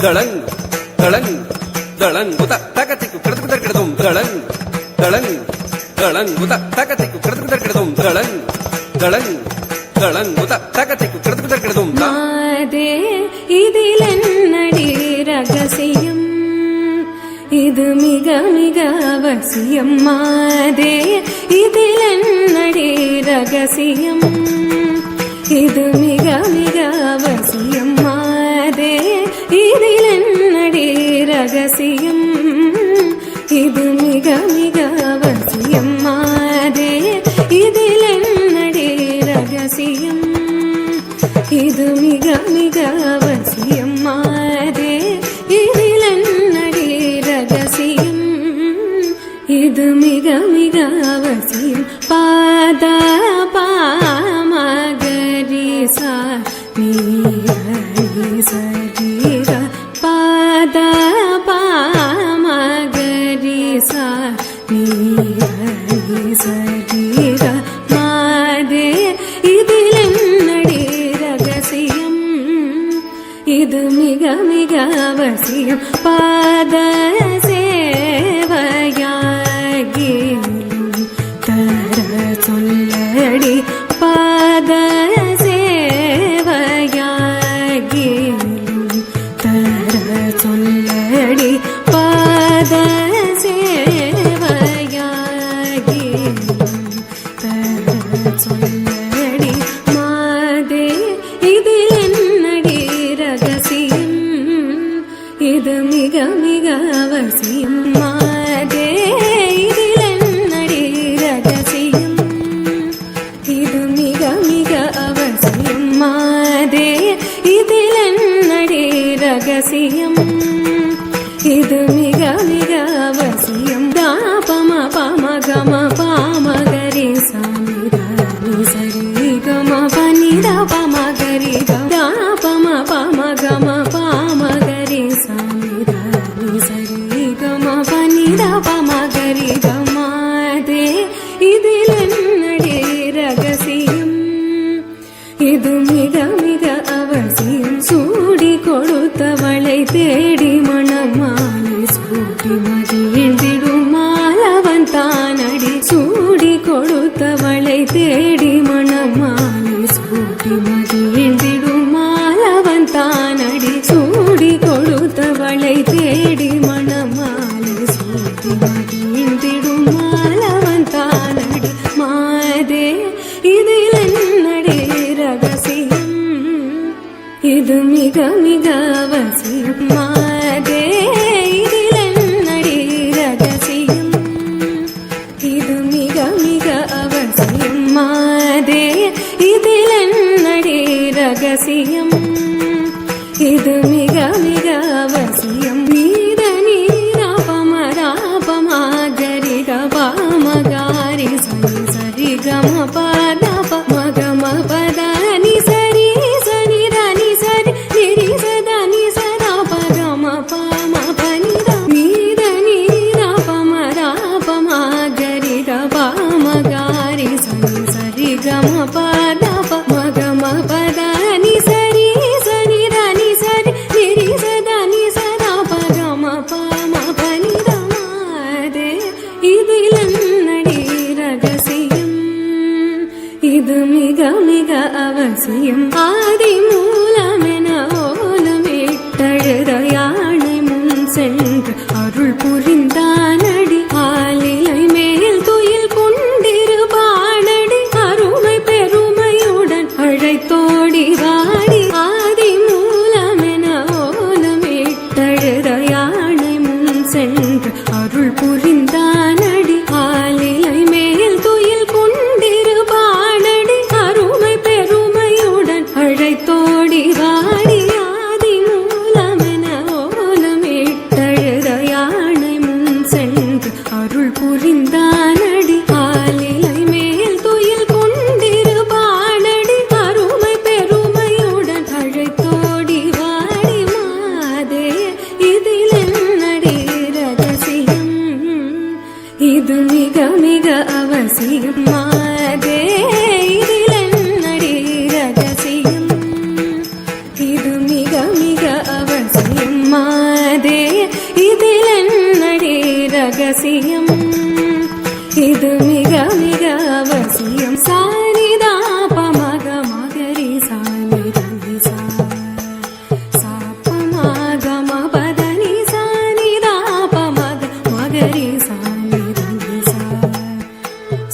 தளங்கு தளங்கு தளங்கு தகத்திக்கு கிடதம் தளங்கு தளங்கு தளங்கு தகத்திக்கு கிடதம் தளங்கு தளங்கு தளங்கு தகத்திக்கு கிடதம் மாதே இதிலென்னடி ரகசியம் இது மிக மிக அவசியம் மாதே இதிலென்னடி ரகசியம் இது மிக மிக அவசியம் மாதே இதிலென்னடி ரகசியம் இது மிக மிக அவசியம் மாதே இதிலென்னடி ரகசியம் இது மிக மிக அவசியம் மாதே இதிலென்னடி ரகசியம் இது மிக மிக அவசியம் பாத பாமகரி சா நீ சரி பாத பாமகரி சா நீ சரி மாதே இதிலென்னடி ரகசியம் இது மிக மிக அவசியம் பாத சேவையாகிலும் தர சொல்லடி பாத சேவையாகிலும் தர சொல்லடி பாத சேவையாகிலும் தர சொல்லடி மாதே இதிலென்னடி ரகசியம் இது மிக மிக அவசியம் மாதே இதிலென்னடி ரகசியம் இது மிக மிக அவசியம் மாதே இதிலென்னடி ரகசியம் இது மிக மிக அவசியம் தாபம பம கம பாமகரி சாமி சரி கம பனித பமகரி தாபம பம கம பாமகரி சாமி சரி கம பனித பமகரி கமாதே இதிலென்னடி ரகசியம் இது மிக மிக அவசியம் சூடி கொடுத்தவளை தேடி மணமாலை சூடி மகிழ்ந்திடும் மாலவன் தானடி சூடி கொடுத்தவளை தேடி மணமாலை சூடி மகிழ்ந்திடும் மாலவன் தானடி சூடி கொடுத்தவளை தேடி மணமாலை சூடி மகிழ்ந்திடும் மாலவன் தானடி மாதே இதிலென்னடி ரகசியம் இது மிக மிக அவசியம் மாதே இதிலென்னடி ரகசியம் இது மிக மிக அவசியம் மாதே இதிலென்னடி ரகசியம் இது மிக மிக அவசியம் நீத நீராபமராபமாகரி கபாமகாரி சரி சரி கம பத மகம பத நி சரி சரி ரணி சரி நிரி சதா நி சதா பகம பம பனித நீத நீராபமராபமாகரி கபாமகாரி சரி சரி கம பத மகம பத நி சரி சரி ரணி சரி நிரி சதா நி சதா பகம ரகசியம் இது மிக மிக அவசியம் சானிதா பமக மகரி சானிதனி சா சாப்பமக மபதனி சானிதா பமக மகரி சானிதனி சா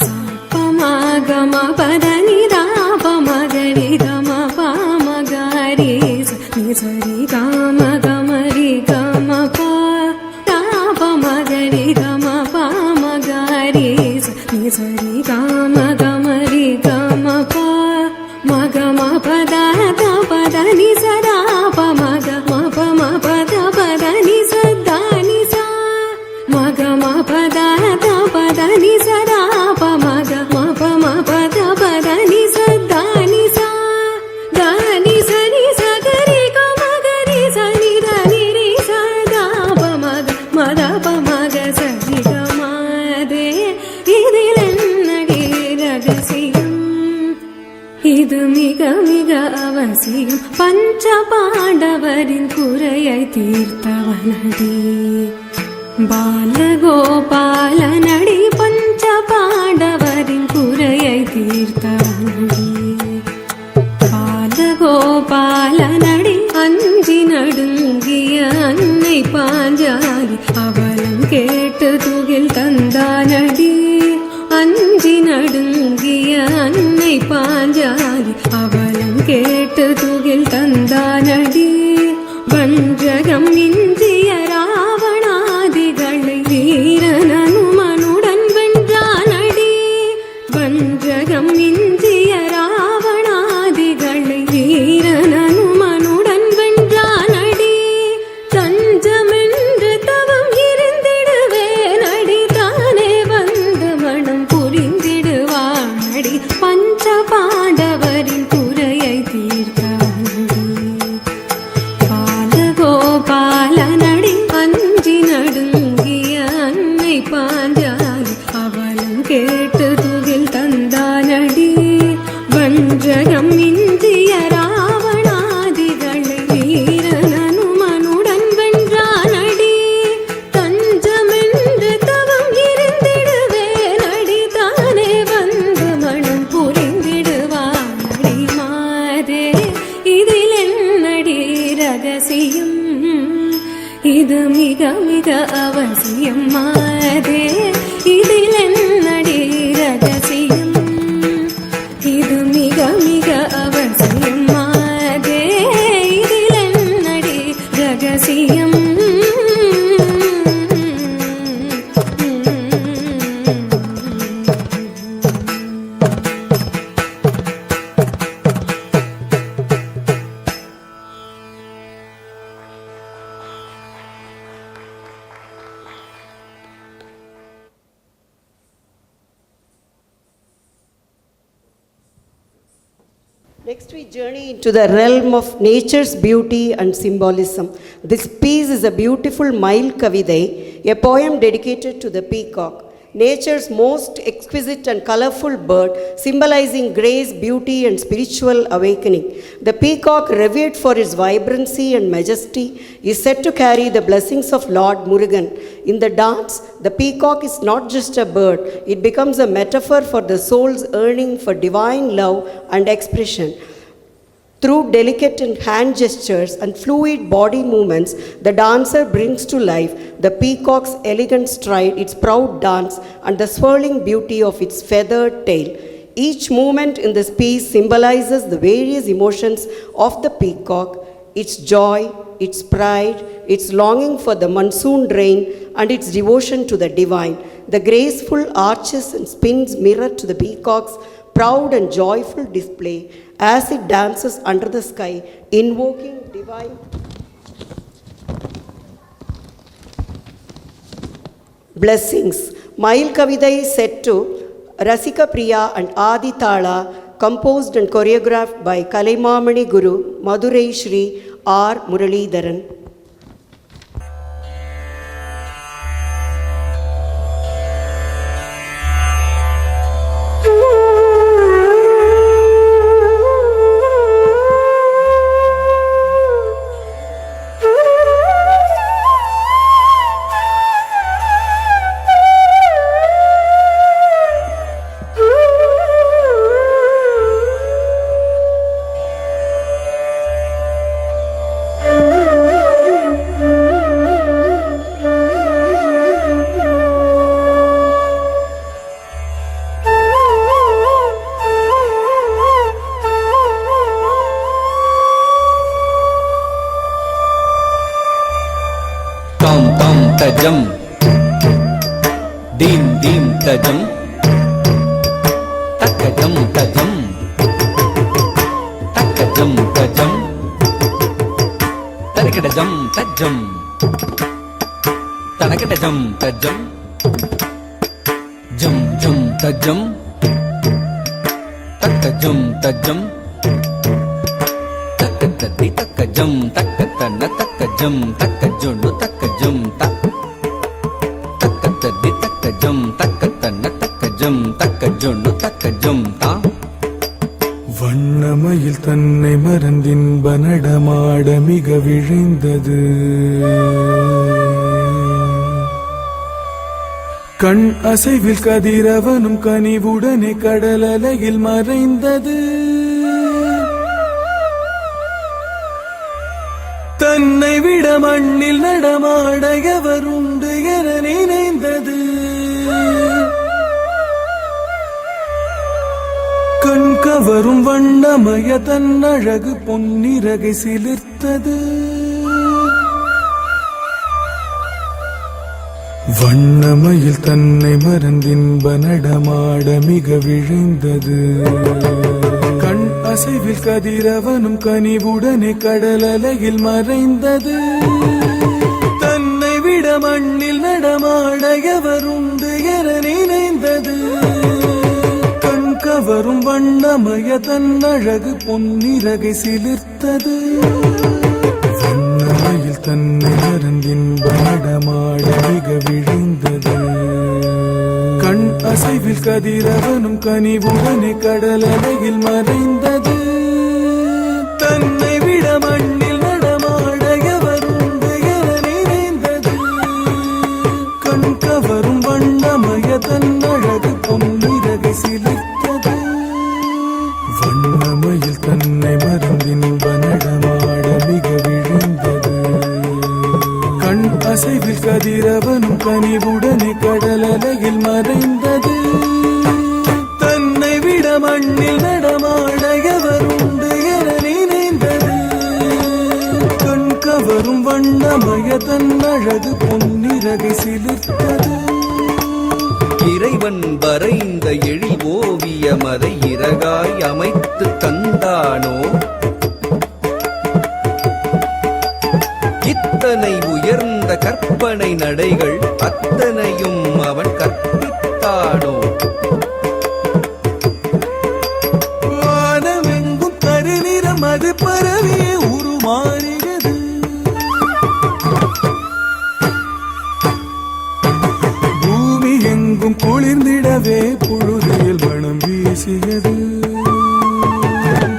சாப்பமக மபதனி தாப மகரி கம பமகரி சரி காம கமரி கம பா தாப மகரி கம பமகரி சரி காம கமரி கம பா மகம பத பதனி சதா பமக மபம பத பதனி சதானி சா மகம பத பதனி சதா பமக மபம பத பதனி சதானி சா தானி சரி சகரி கமகரி சனி தனி ரி சதா பமக மத பமக சரி கமதே இதில் என்னடி ரகசியம் இது மிக மிக அவசியம் பஞ்ச பாண்டவரின் குறையை தீர்த்தவனடி பாலகோபாலனடி பஞ்ச பாண்டவரின் குறையை தீர்த்தவனடி பாலகோபாலனடி அஞ்சி நடுங்கிய அன்னை பாஞ்சாலி அவலம் கேட்டு துகில் தந்தானடி அஞ்சி நடுங்கிய அன்னை பாஞ்சாலி அவலம் கேட்டு துகில் தந்தானடி வஞ்சகம் இந்திய ராவணாதிகளை வீரன் அனுமனுடன் வென்றானடி வஞ்சகம் இந்திய ராவணாதிகளை வீரன் அனுமனுடன் வென்றானடி தஞ்சமென்று தவம் இருந்திடுவேனடி தானே வந்து மனம் புரிந்திடுவானடி பஞ்ச பாண்டவரின் குறையை தீர்த்தானடி பாலகோபாலனடி அஞ்சி நடுங்கிய அன்னை பாஞ்சாலி அவலம் கேட்டு துகில் தந்தானடி வஞ்சகம் இந்திய ராவணாதிகளை வீரன் அனுமனுடன் வென்றானடி தஞ்சமென்று தவம் இருந்திடுவேனடி தானே வந்து மனம் புரிந்திடுவானடி மாதே இதில் என்னடி ரகசியம் இது மிக மிக அவசியம் மாதே இதில் என்னடி ரகசியம் இது மிக மிக அவசியம் மாதே இதில் என்னடி ரகசியம் Next, we journey into the realm of nature's beauty and symbolism. This piece is a beautiful Mail Kavidai, a poem dedicated to the peacock, nature's most exquisite and colorful bird, symbolizing grace, beauty, and spiritual awakening. The peacock, revered for its vibrancy and majesty, is said to carry the blessings of Lord Murugan. In the dance, the peacock is not just a bird, it becomes a metaphor for the soul's yearning for divine love and expression. Through delicate hand gestures and fluid body movements, the dancer brings to life the peacock's elegant stride, its proud dance, and the swirling beauty of its feathered tail. Each movement in this piece symbolizes the various emotions of the peacock, its joy, its pride, its longing for the monsoon rain, and its devotion to the divine. The graceful arches and spins mirror to the peacock's proud and joyful display as it dances under the sky, invoking divine blessings. Mail Kavidai set to Rasika Priya and Adi Thala, composed and choreographed by Kalaimamani Guru, Madurai Shri R. Muralidharan. தாம் தாம் தஜம் theme theme தஜம் தக்கஜம் தஜம் தக்கஜம் தஜம் தரிக்கடஜம் தஜம் தனக்கடஜம் தஜம் ஜம் ஜம் தஜம் தக்கஜம் தஜம் தக்கத்ததி தக்கஜம் தக்கத்தன தக்கஜம் தக்கஜொண்டு தக்கஜம் தக்கத்ததி தக்கஜம் தக்கத்தன தக்கஜம் தக்கஜொண்டு தக்கஜம் தா வண்ணமயில் தன்னை மறந்தின்ப நடமாட மிக விழைந்தது. கண் அசைவில் கதிரவனும் கனிவுடனே கடல் அலையில் மறைந்தது. தன்னை விட மண்ணில் நடமாட எவருண்டு என நினைந்தது. கண் கவரும் வண்ணமய தன் அழகு பொன்னிறகை சிலிர்த்தது. வண்ணமயில் தன்னை மறந்தின்ப நடமாட மிக விழைந்தது. கண் அசைவில் கதிரவனும் கனிவுடனே கடல் அலையில் மறைந்தது. தன்னை விட மண்ணில் நடமாட எவருண்டு என நினைந்தது. கண் கவரும் வண்ணமய தன் அழகு பொன்னிறகை சிலிர்த்தது. வண்ணமயில் தன்னை மறந்தின்ப நடமாட மிக விழைந்தது. கண் அசைவில் கதிரவனும் கனிவுடனே கடல் அலையில் மறைந்தது. தன்னை விட மண்ணில் நடமாட எவருண்டு என நினைந்தது. கண் கவரும் வண்ணமய தன் அழகு பொன்னிறகை சிலிர்த்தது. வண்ணமயில் தன்னை மறந்தின்ப நடமாட மிக விழுந்தது. கண் அசைவில் கதிரவனும் கனிவுடனே கடல் அலையில் மறைந்தது. தன்னை விட மண்ணில் நடமாட எவருண்டு என நினைந்தது. கண் கவரும் வண்ணமய தன் அழகு பொன்னிறகை சிலிர்த்தது. இறைவன் வரைந்த எழில் ஓவியம் அதை இறகாய் அமைத்து தந்தானோ? இத்தனை உயர்ந்த கற்பனை நடைகள் அத்தனையும் அவன் கற்பித்தானோ? வானமெங்கும் கருநிறம் அது பரவியே உருமாறியது. பூமி எங்கும் குளிர்ந்திடவே பொழுதில் மனம் வீசியது.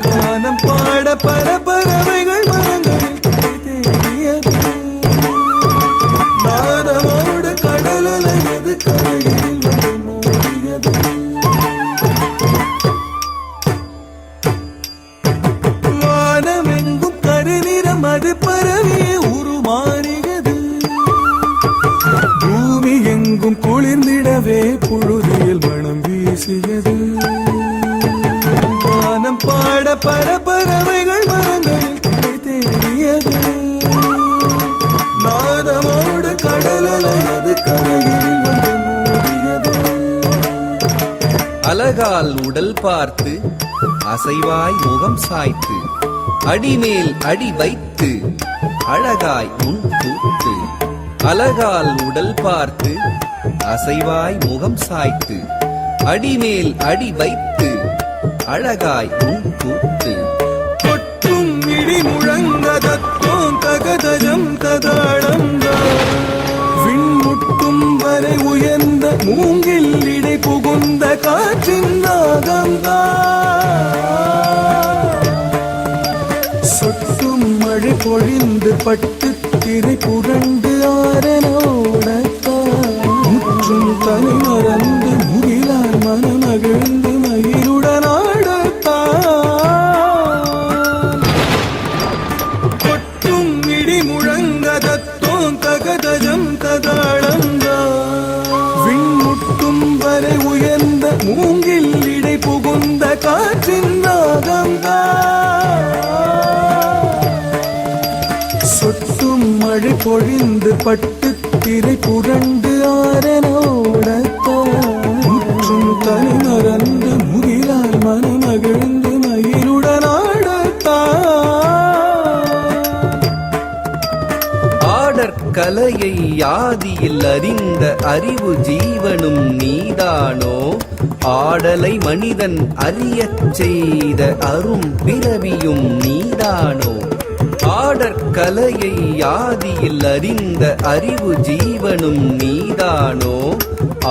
வானம் பாட பல பறவைகள் மரங்களில் தேடியது. நாதமோடு கடல் அலையது கரையில் வந்து மோதியது. வானமெங்கும் கருநிறம் அது பரவியே உருமாறியது. பூமி எங்கும் குளிர்ந்திடவே பொழுதில் மனம் வீசியது. வானம் பாட பல பறவைகள் மரங்களில் தேடியது. நாதமோடு கடல் அலையது கரையில் வந்து மோதியது. அலகால் உடல் பார்த்து அசைவாய் முகம் சாய்த்து அடிமேல் அடி வைத்து அழகாய் உன் கூத்து. அலகால் உடல் பார்த்து அசைவாய் முகம் சாய்த்து அடிமேல் அடி வைத்து அழகாய் உன் கூத்து. கொட்டும் இடி முழங்கதத்தோம் தகதஜம் ததாடம் விண்முட்டும் வரை உயர்ந்த மூங்கில் இடை புகுந்த காற்றின் நாகம்தான். சொட்டும் மழை பொழிந்து பட்டு திரை புரண்டு ஆரனோடத்தான். முற்றும் தனி மறந்து முகிலார் மனமகிழ்ந்து மயிருடன் ஆடத்தான். கொட்டும் இடி முழங்கதத்தோம் தகதஜம் ததாளந்தான். விண்முட்டும் வரை உயர்ந்த மூங்கில் இடை புகுந்த காற்றின் நாகம்தான். சொட்டும் மழை பொழிந்து பட்டு திரை புரண்டு ஆரனோடத்தான் முற்றும் தனி மறந்து முகிலால் மனமகிழ்ந்து மயிலுடன் கலையை ஆதியில் அறிந்த அறிவு ஜீவனும் நீதானோ ஆடலை மனிதன் அறியச் செய்த அரும் பிறவியும் நீதானோ ஆடற்கலையை ஆதியில் அறிந்த அறிவு ஜீவனும் நீதானோ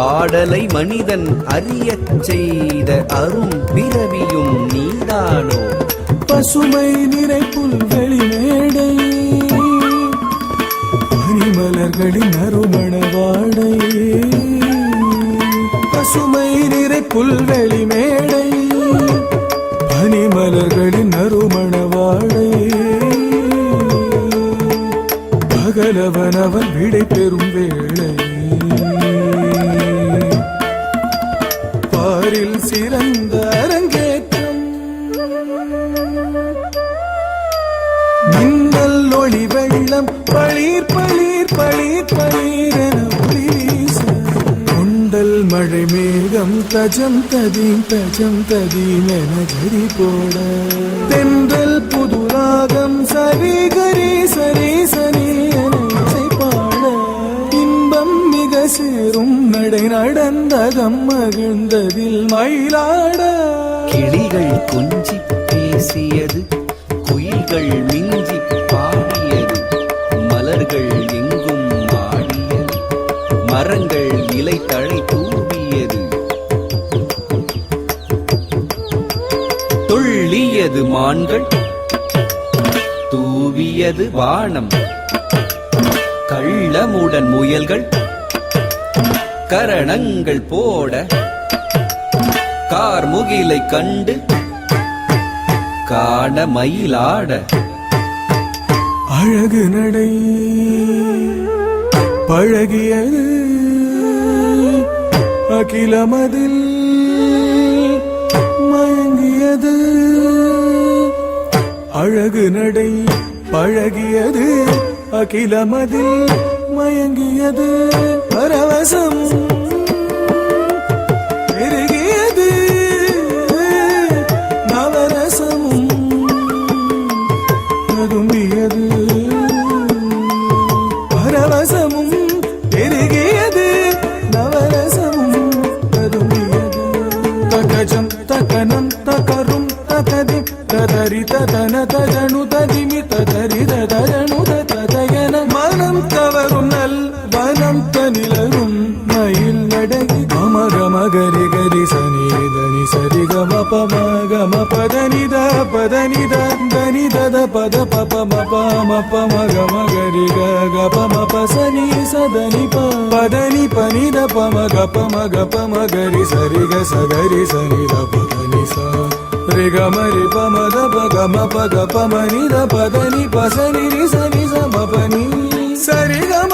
ஆடலை மனிதன் அறியச் செய்த அரும் பிறவியும் நீதானோ பசுமை நிறை புல்வெளி மேடை பனிமலர்களின் அருமண வாடை பசுமை நிறை புல்வெளி மேடை பனிமலர்களின் அருமண வாடை பகலவனவன் விடை பெறும் வேளை பாரில் சிறந்த அரங்கேற்றம் மின்னல் ஒளி வெள்ளம் பளீர் பளீர் பளீர் பளீரென ஒளி வீச கொண்டல் மழை மேகம் தஜம் ததீம் என கரி போட தென்றல் புதுராகம் சரி கரி சரி சரி என இசை பாட இன்பம் மிக சேரும் நடை நடந்தகம் மகிழ்ந்ததில் மயிலாட கிளிகள் கொஞ்சி பேசியது குயில்கள் மிஞ்சி பாடியது மலர்கள் எங்கும் ஆடியது மரங்கள் இலை தழை தூவியது துள்ளியது மான்கள் தூவியது வானம் கள்ளமுடன் முயல்கள் கரணங்கள் போட கார்முகிலை கண்டு காண மயிலாட அழகு நடை பழகியது அகிலமதில் மயங்கியது அழகு நடை பழகியது அகிலமதில் மயங்கியது பரவசம் பெருகியது நவரசமும் ததும்பியது பரவசமும் பெருகியது நவரசமும் ததும்பியது தகஜம் தகனம் தகரும் தகதி ததரி ததன தஜனு ததிமி ததரி ததனு ததயன மனம் கவரும் நல் வனம் தனிலரும் மயில் நடகி கமகரி கரி சனி தனி சரி கம பம பதனி தனி தத பத பப மப மப மகம கரி கப மப சனி சதனி பதனி பனி த பம கப மகரி சரி க சகரி சனி த பதனி ச ரி கமரி பம த பகம பக பமனி த பதனி பசனி ரி சனி ச மபனி சரி கம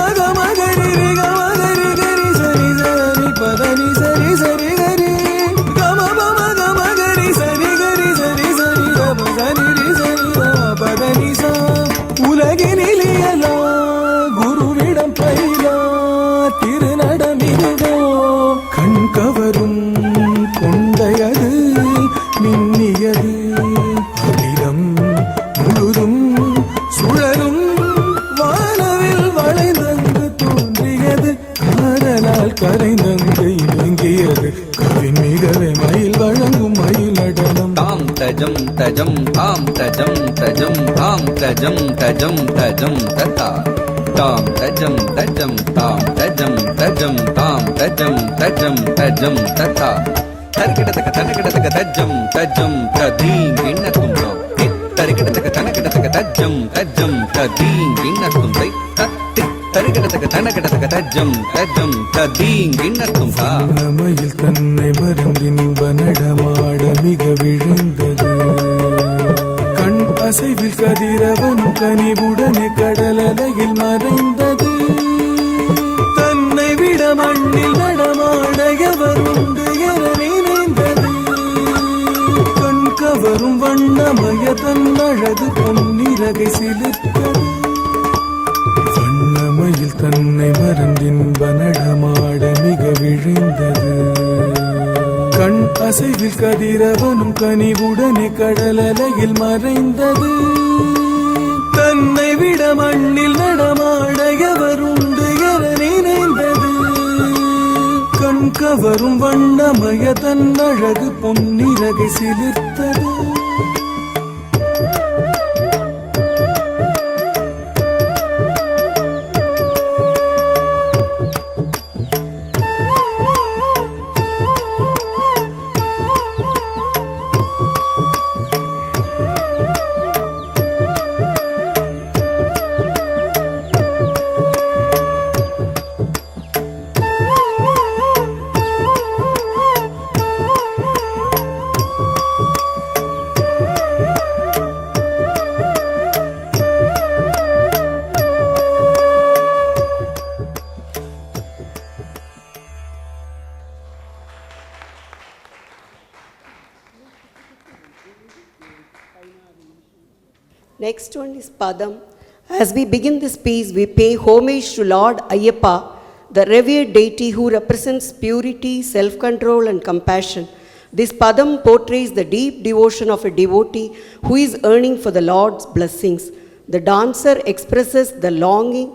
கரி ரி கம கரி கரி சனி சரி பதனி சரி சரி கரி கம பம கம கரி சரி கரி சரி சரி கம சனி ரி சனி பதனி ச உலகினிலியலா குருவிடம் பயிலா திருநடமிதோ கண் கவரும் கொண்டையது மின்னியது அகிலம் முழுதும் சுழலும் வானவில் வளைந்தங்கு தோன்றியது காதலால் கரைந்தங்கு இயங்கியது கவின் மிகவே மயில் வழங்கும் மயில் நடனம் தாம் தஜம் தஜம் தாம் தஜம் தஜம் தாம் தஜம் தஜம் தஜம் ததா தாம் தஜம் தஜம் தாம் தஜம் தஜம் தாம் தஜம் தஜம் தஜம் ததா தரிக்கிடத்தக்க தனக்கிடத்தக்க தஜம் தஜம் ததீம் எண்ணத்தும் தரிக்கிடத்தக்க தனக்கிடத்தக்க தஜம் தஜம் ததீம் எண்ணத்தும் தத்தி தரிக்கிடத்தக்க தனக்கிடத்தக்க தஜம் தஜம் ததீம் எண்ணத்தும் தா மயில் தன்னை மறந்தின்ப நடமாட மிக விழுந்தது கண் அசைவில் கதிரவன் கனிவுடனே கடலலையில் மறைந்தது தன்னை விட மண்ணில் நடமாட எவருண்டு என நினைந்தது கண் கவரும் வண்ணமய தன் அழகு பொன்னிறகை சிலிர்த்தது வண்ணமயில் தன்னை மறந்தின்ப நடமாட மிக விழைந்தது. கண் அசைவில் கதிரவனும் கனிவுடனே கடலலையில் மறைந்தது. தன்னை விட மண்ணில் நடமாட எவருண்டு என நினைந்தது. கண் கவரும் வண்ணமய தன் அழகு பொன்னிறகை சிலிர்த்தது. Next one is Padam. As we begin this piece, we pay homage to Lord Ayyappa, the revered deity who represents purity, self-control and compassion. This Padam portrays the deep devotion of a devotee who is yearning for the Lord's blessings. The dancer expresses the longing,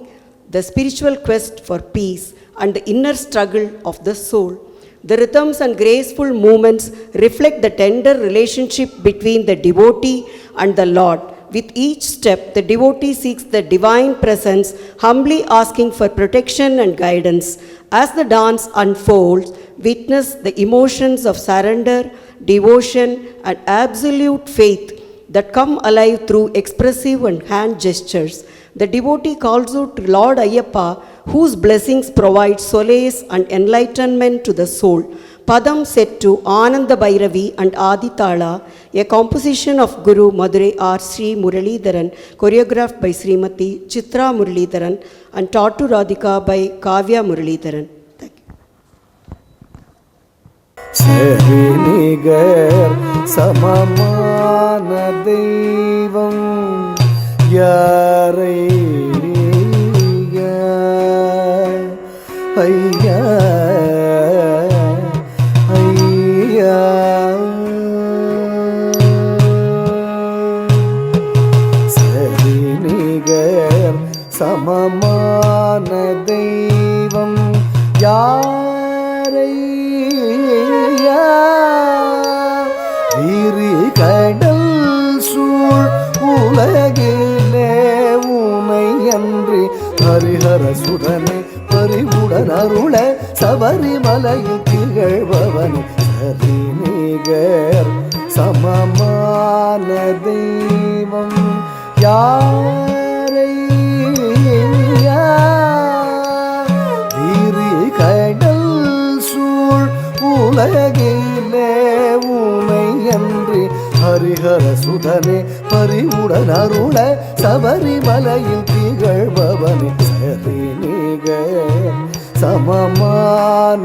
the spiritual quest for peace and the inner struggle of the soul. The rhythms and graceful movements reflect the tender relationship between the devotee and the Lord. With each step, the devotee seeks the divine presence, humbly asking for protection and guidance. As the dance unfolds, witness the emotions of surrender, devotion, and absolute faith that come alive through expressive and hand gestures. The devotee calls out to Lord Ayyappa, whose blessings provide solace and enlightenment to the soul. Padam set to Ananda Bhairavi and Aditala, a composition of Guru Madurai R. Sri Muralidharan, choreographed by Srimati Chitra Muralidharan and taught to Radhika by Kavya Muralidharan. Thank you. சரி நிகர் சமமான தெய்வம் யாரை ஐயா ஐயா சரி நிகர் சமமான தெய்வம் யாரை விரி கடல் சூழ் உலகிலே உனை அன்றி ஹரிஹர சுதனை பறிவுடன் அருள சபரிமலையில் திகழ்பவன் சரி நிகர் சமமான தெய்வம் யாரை விரி கடல் சூழ் உலகிலே உனை அன்றி ஹரிஹர சுதனே பறிவுடன் அருள சபரிமலையில் திகழ்பவனே சரி நிகர் சமமான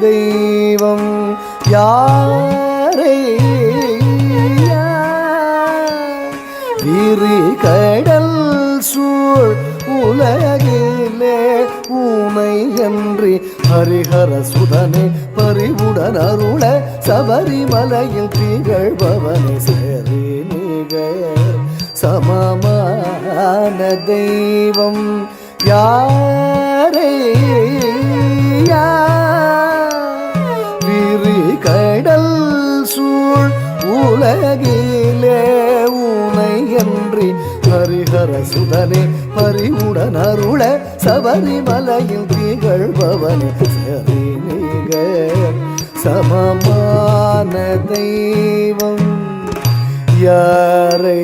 தெய்வம் யாரை விரி கடல் சூழ் உலகிலே உனை அன்றி ஹரிஹர சுதனே பறிவுடன் அருள சபரிமலையில் திகழ்பவனே சரி நிகர் சமமான தெய்வம் யாரை விரி கடல் சூழ் உலகிலே உனை அன்றி ஹரிஹர சுதனே பறிவுடன் அருள சபரிமலையில் திகழ்பவனே சரி நிகர் சமமான தெய்வம் யாரை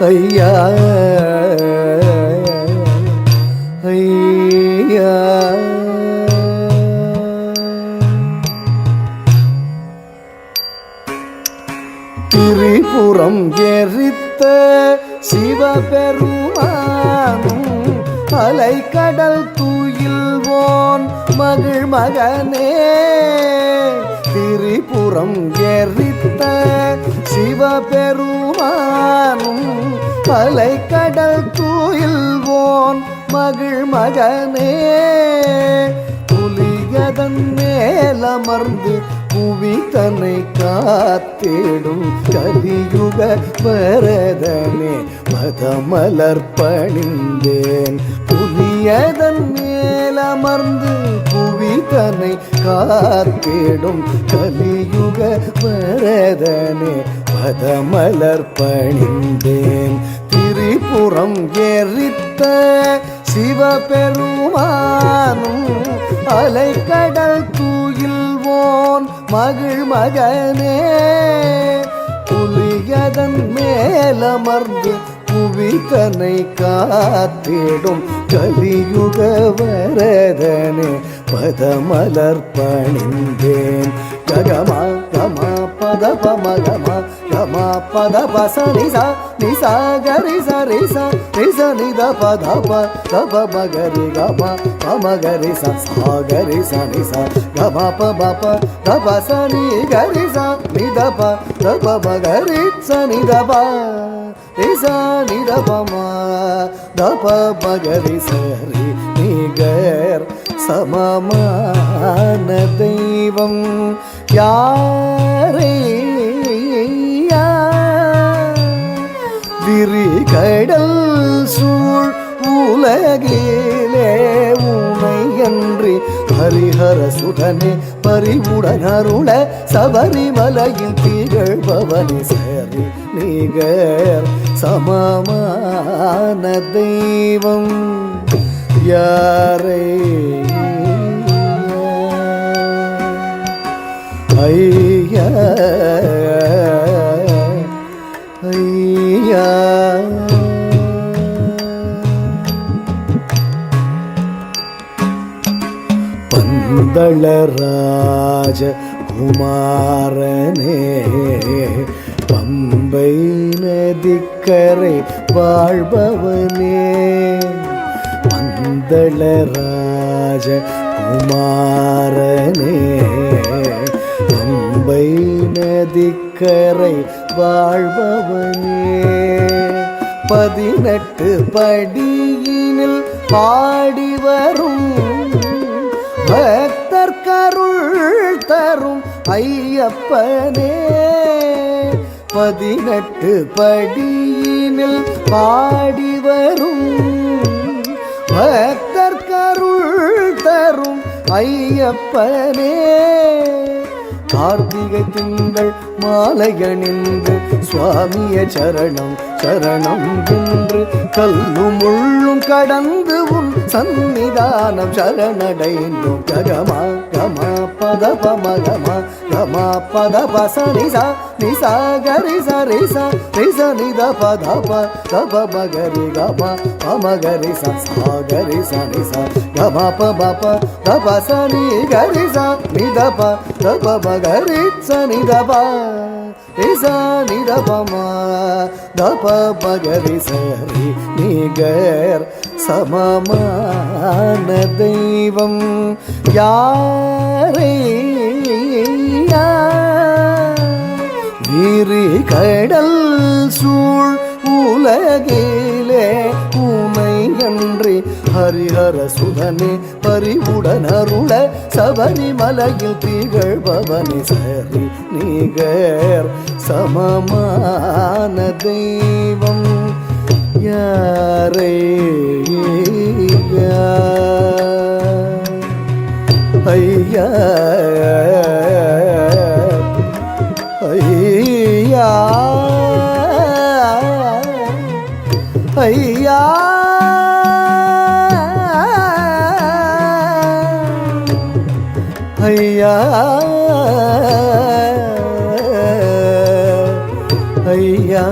ஐயா ஐயா திரிபுரம் எரித்த சிவபெருமானும் அலைக்கடல் தூயில்வோன் மகிழ் மகனே திரிபுரம் எரித்த சிவபெருமானும் அலைக்கடல் தூயில்வோன் மகிழ் மகனே புலியதன் மேலமர்ந்து புவி தன்னை காத்திடும் கலியுக வரதனே மதமலர் பணிந்தேன் புலியதன் மேலமர்ந்து புவி தன்னை காத்திடும் கலியுக வரதனே மதமலர் பணிந்தேன் திரிபுரம் எரித்த சிவபெருமானும் அலைக்கடல் தூயில்வோன் மகிழ் மகனே புலியதன் மேலமர்ந்து புவி தன்னை காத்திடும் கலியுக வரதனே பதமலர் பணிந்தேன் ககமா கமா பத பமகமா கமா பத பச நிசா நிசா கரி சரி சா நிச நித பத ப தப மகரி கமா பமகரி சா கரி ச நிசா கமா ப ப தப ச நி கரி சா நித ப தப மகரி ச நித ப நிசா நித பம தப மகரி சரி நிகர் சமமான தெய்வம் யாரையா விரிகடல் சூழ் உலகிலே உனையன்றி ஹரிஹர சுதனே பரிவுடனருள சபரிமலையில் திகழ்பவனி சரி நிகர் சமமான தெய்வம் யாரை ஐயா ஐயா பந்தளராஜ குமாரனே பம்பை நதிக்கரை வாழ்பவனே பந்தளராஜ குமாரனே பம்பை நதிக்கரை வாழ்பவனே 18 படியினில் பாடி வரும் பக்தர் கருள் தரும் ஐயப்பனே 18 படியினில் பாடி வரும் பக்தர் கருள் தரும் ஐயப்பனே கார்த்திகை திங்கள் மாலையணிந்து சுவாமிய சரணம் சரணம் என்று கல்லும் முள்ளும் கடந்து உன் சந்நிதானம் சரணடைந்தோம் ககமா கமா பத பமகமா கமா பத பச நிசா நிசா கரி சரி சா நிச நித பத ப தப மகரி கமா பமகரி சா கரி ச நிசா கமா ப ப தப ச நி கரி சா நித ப தப மகரி ச நித ப நிசா நித பம தப மகரி சரி நிகர் சமமான தெய்வம் யாரையா விரிகடல் சூழ் உலகிலே உமையன்றி ஹரிஹர சுதனே பரிவுடனருள சபரிமலையில் திகழ்பவனி சரி நிகர் சமமான தெய்வம் யாரையா ஐயா ஐயா ஐயா ஐயா ஐயா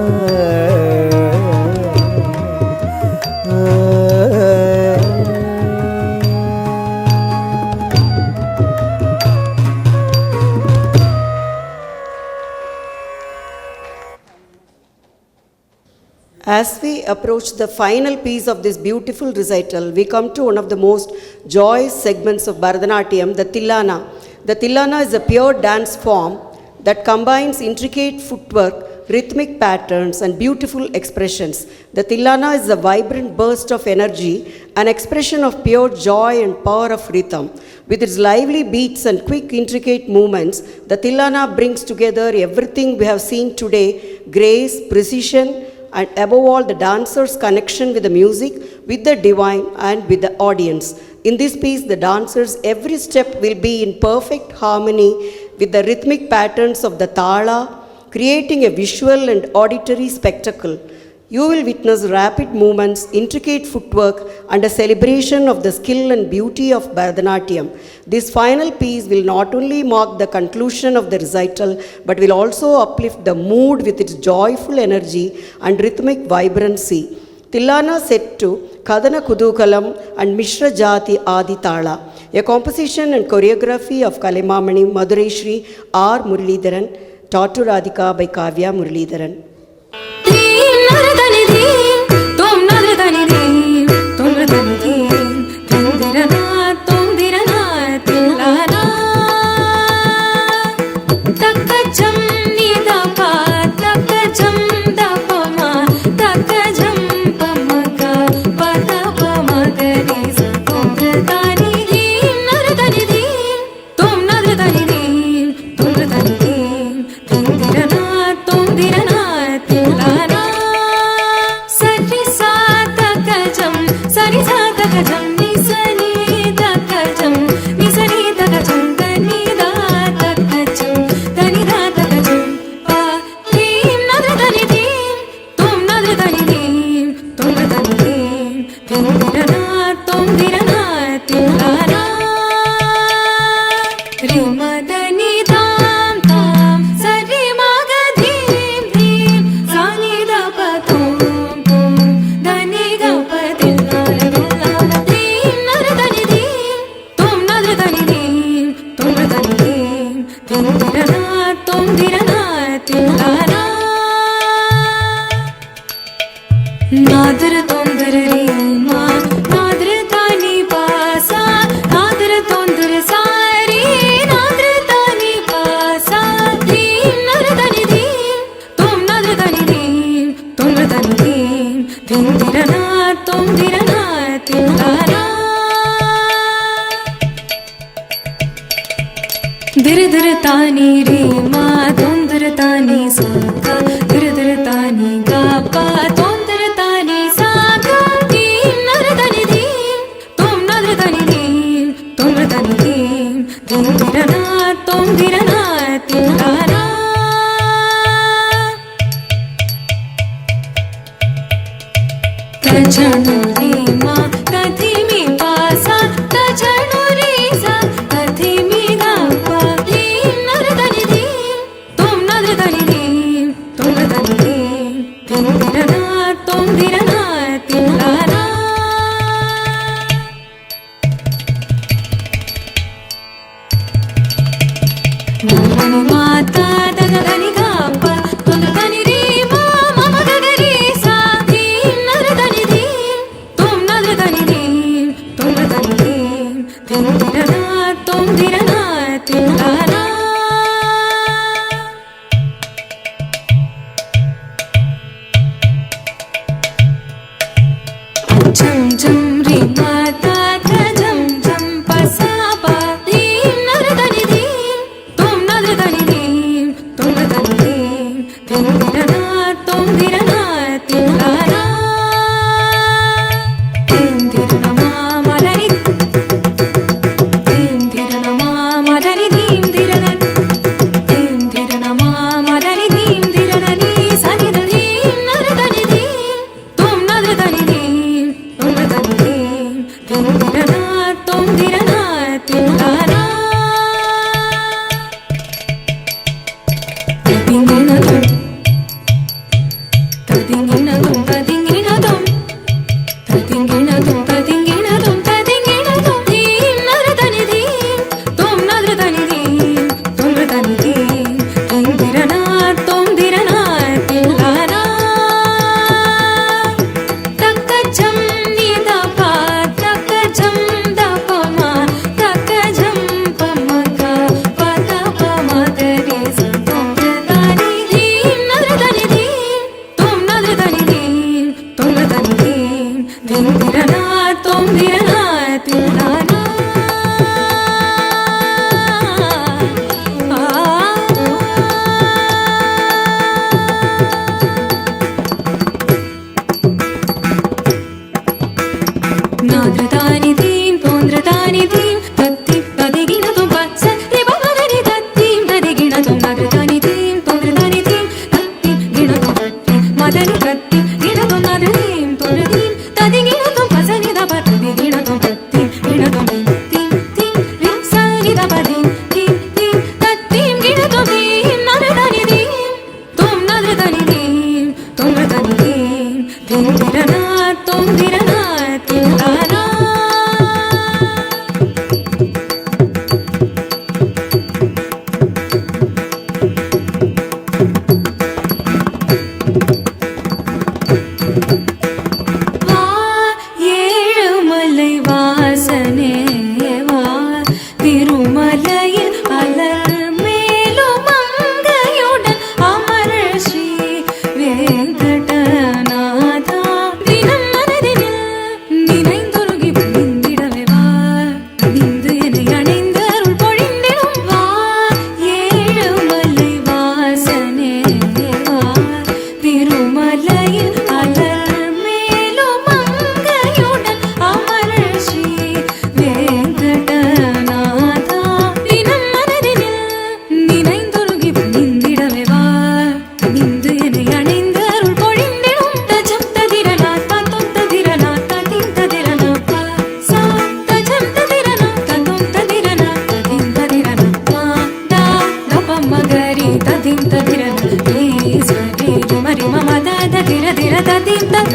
As we approach the final piece of this beautiful recital, we come to one of the most joyous segments of Bharatanatyam, the Tillana. The Tillana is a pure dance form that combines intricate footwork rhythmic patterns and beautiful expressions. The Tillana is a vibrant burst of energy, an expression of pure joy and power of rhythm. With its lively beats and quick, intricate movements, the Tillana brings together everything we have seen today: grace, precision, and above all, the dancer's connection with the music, with the divine, and with the audience. In this piece, the dancers' every step will be in perfect harmony with the rhythmic patterns of the thala, creating a visual and auditory spectacle. You will witness rapid movements, intricate footwork, and a celebration of the skill and beauty of Bharatanatyam. This final piece will not only mark the conclusion of the recital, but will also uplift the mood with its joyful energy and rhythmic vibrancy. Tillana set to Kadana Kudukalam and Mishra Jati Adi Thala, a composition and choreography of Kalimamani Madurai Shri R. Muralidharan, taught to Radhika by Kavya Muralidharan. మదని కత్తి గిణతం నదీం తొరదీం తది గిణతం పసని దప తది గిణతం కత్తి గిణతం theme theme రిం సని దప దీం theme theme తత్తీం గిణతం theme నదదని దీం తుం నదదని దీం తుం నదదని దీం theme దిరనా Tum దిరనా తిలానా வா ஏழுமலை வாசனே வா திருமலையில் அலர் மேலும் மங்கையுடன் அமர ஸ்ரீ வேங்கடநாதா தினம் மனதினில் நினைந்துருகி விழுந்திடவே வா விந்து என்னை அணைந்து அருள் பொழிந்திடும் வா ஏழுமலை வாசனே வா திருமலையில் அலர் மேலும் மங்கையுடன் அமர ஸ்ரீ வேங்கடநாதா தினம் மனதினில் நினைந்துருகி விழுந்திடவே வா விந்து என்னை அணைந்து அருள் பொழிந்திடும் தஜம் ததிரனா தத்தும் ததிரனா ததிம் ததிரனா பா சா தஜம் ததிரனா தத்தும் ததிரனா ததிம் ததிரனா பா தா தப மகரி ததிம் ததிரனா ரே சரி மரி மம தத திர திர ததிம் தக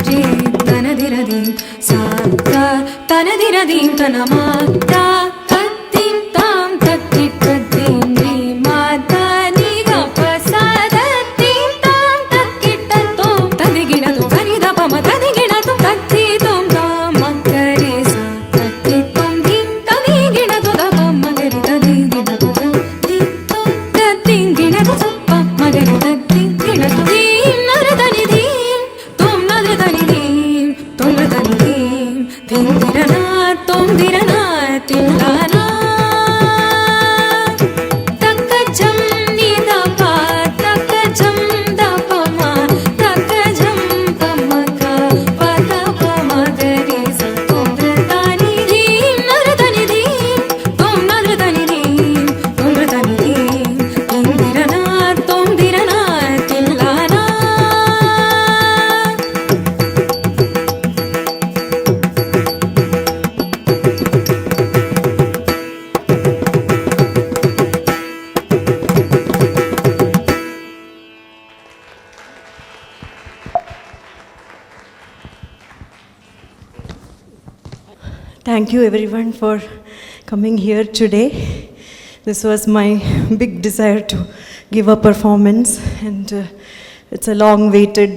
ரே தன திர தீம் சா தா தன திர தீம் தனமா தா தத்திம் தாம் தத்தி தத்தீம் ரீ மாதா நீ கப சா தத்தீம் தாம் தக்கிட்ட தோம் ததிகிணதும் சரிதபம ததிகிணதும் தத்தி தோம் தாம் மக்கரே சா தத்தி தோம் தீம் ததிகிணதும் தப மகரி ததிகிணதும் தீம் தோம் தத்திங்கிணதும் சப்ப மகரி தத்திங்கிணதும் தீம் நரதனி தீம் தோம் நரதனி தீம் தோம் நரதனி தீம் தீம் திரனா தோம் திரனா தில்லானா தக்கஜம் நீதபா தக்கஜம் தபமா தக்கஜம் பமகா பதப மகரி சதோந்திரதானி தீம் நரதனி தீம் தோம் நரதனி தீம் தோம் நரதனி தீம் தீம் திரனா தோம் திரனா தில்லானா Thank you everyone for coming here today. This was my big desire to give a performance, and it's a long waited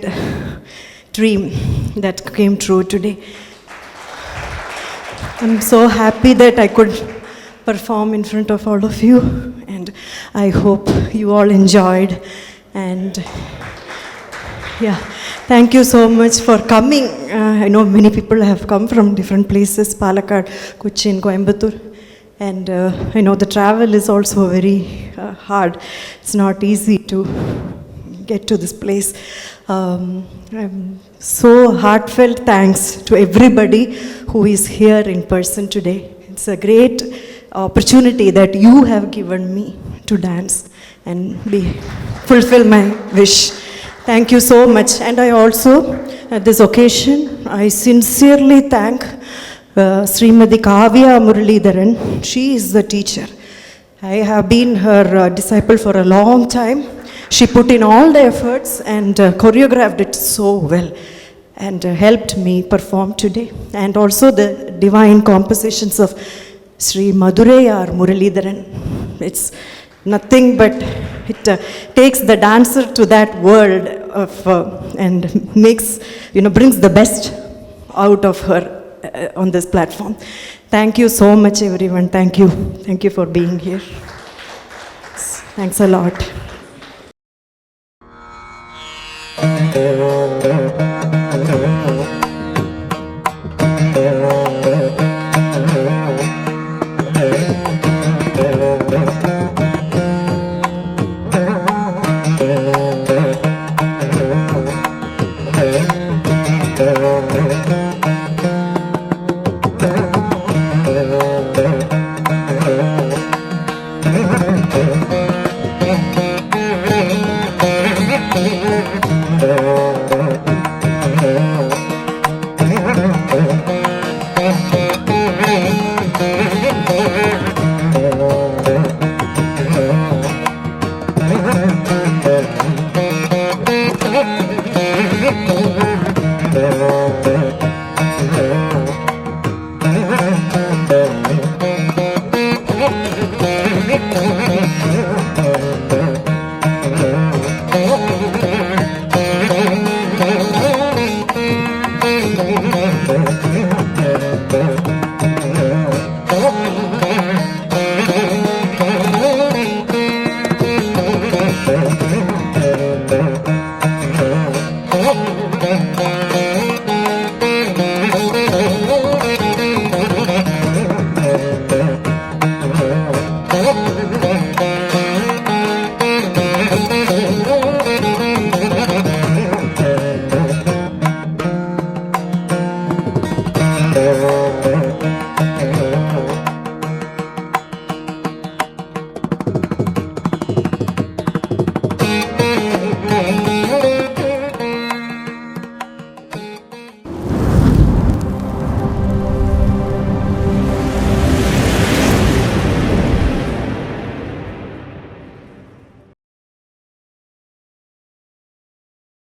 dream that came true today. I'm so happy that I could perform in front of all of you, and I hope you all enjoyed. And yeah, thank you so much for coming. I know many people have come from different places, Palakkad, Cochin, Coimbatore. And I know the travel is also very hard. It's not easy to get to this place. I'm so heartfelt thanks to everybody who is here in person today. It's a great opportunity that you have given me to dance and fulfill my wish. Thank you so much. And I also, at this occasion, I sincerely thank Srimati Kavya Muralidharan. She is the teacher. I have been her disciple for a long time. She put in all the efforts and choreographed it so well and helped me perform today. And also the divine compositions of Sri Madurayar Muralidharan. It's nothing but it takes the dancer to that world of and makes, brings the best out of her on this platform. Thank you so much everyone. Thank you for being here. Thanks a lot. Thank you. Jai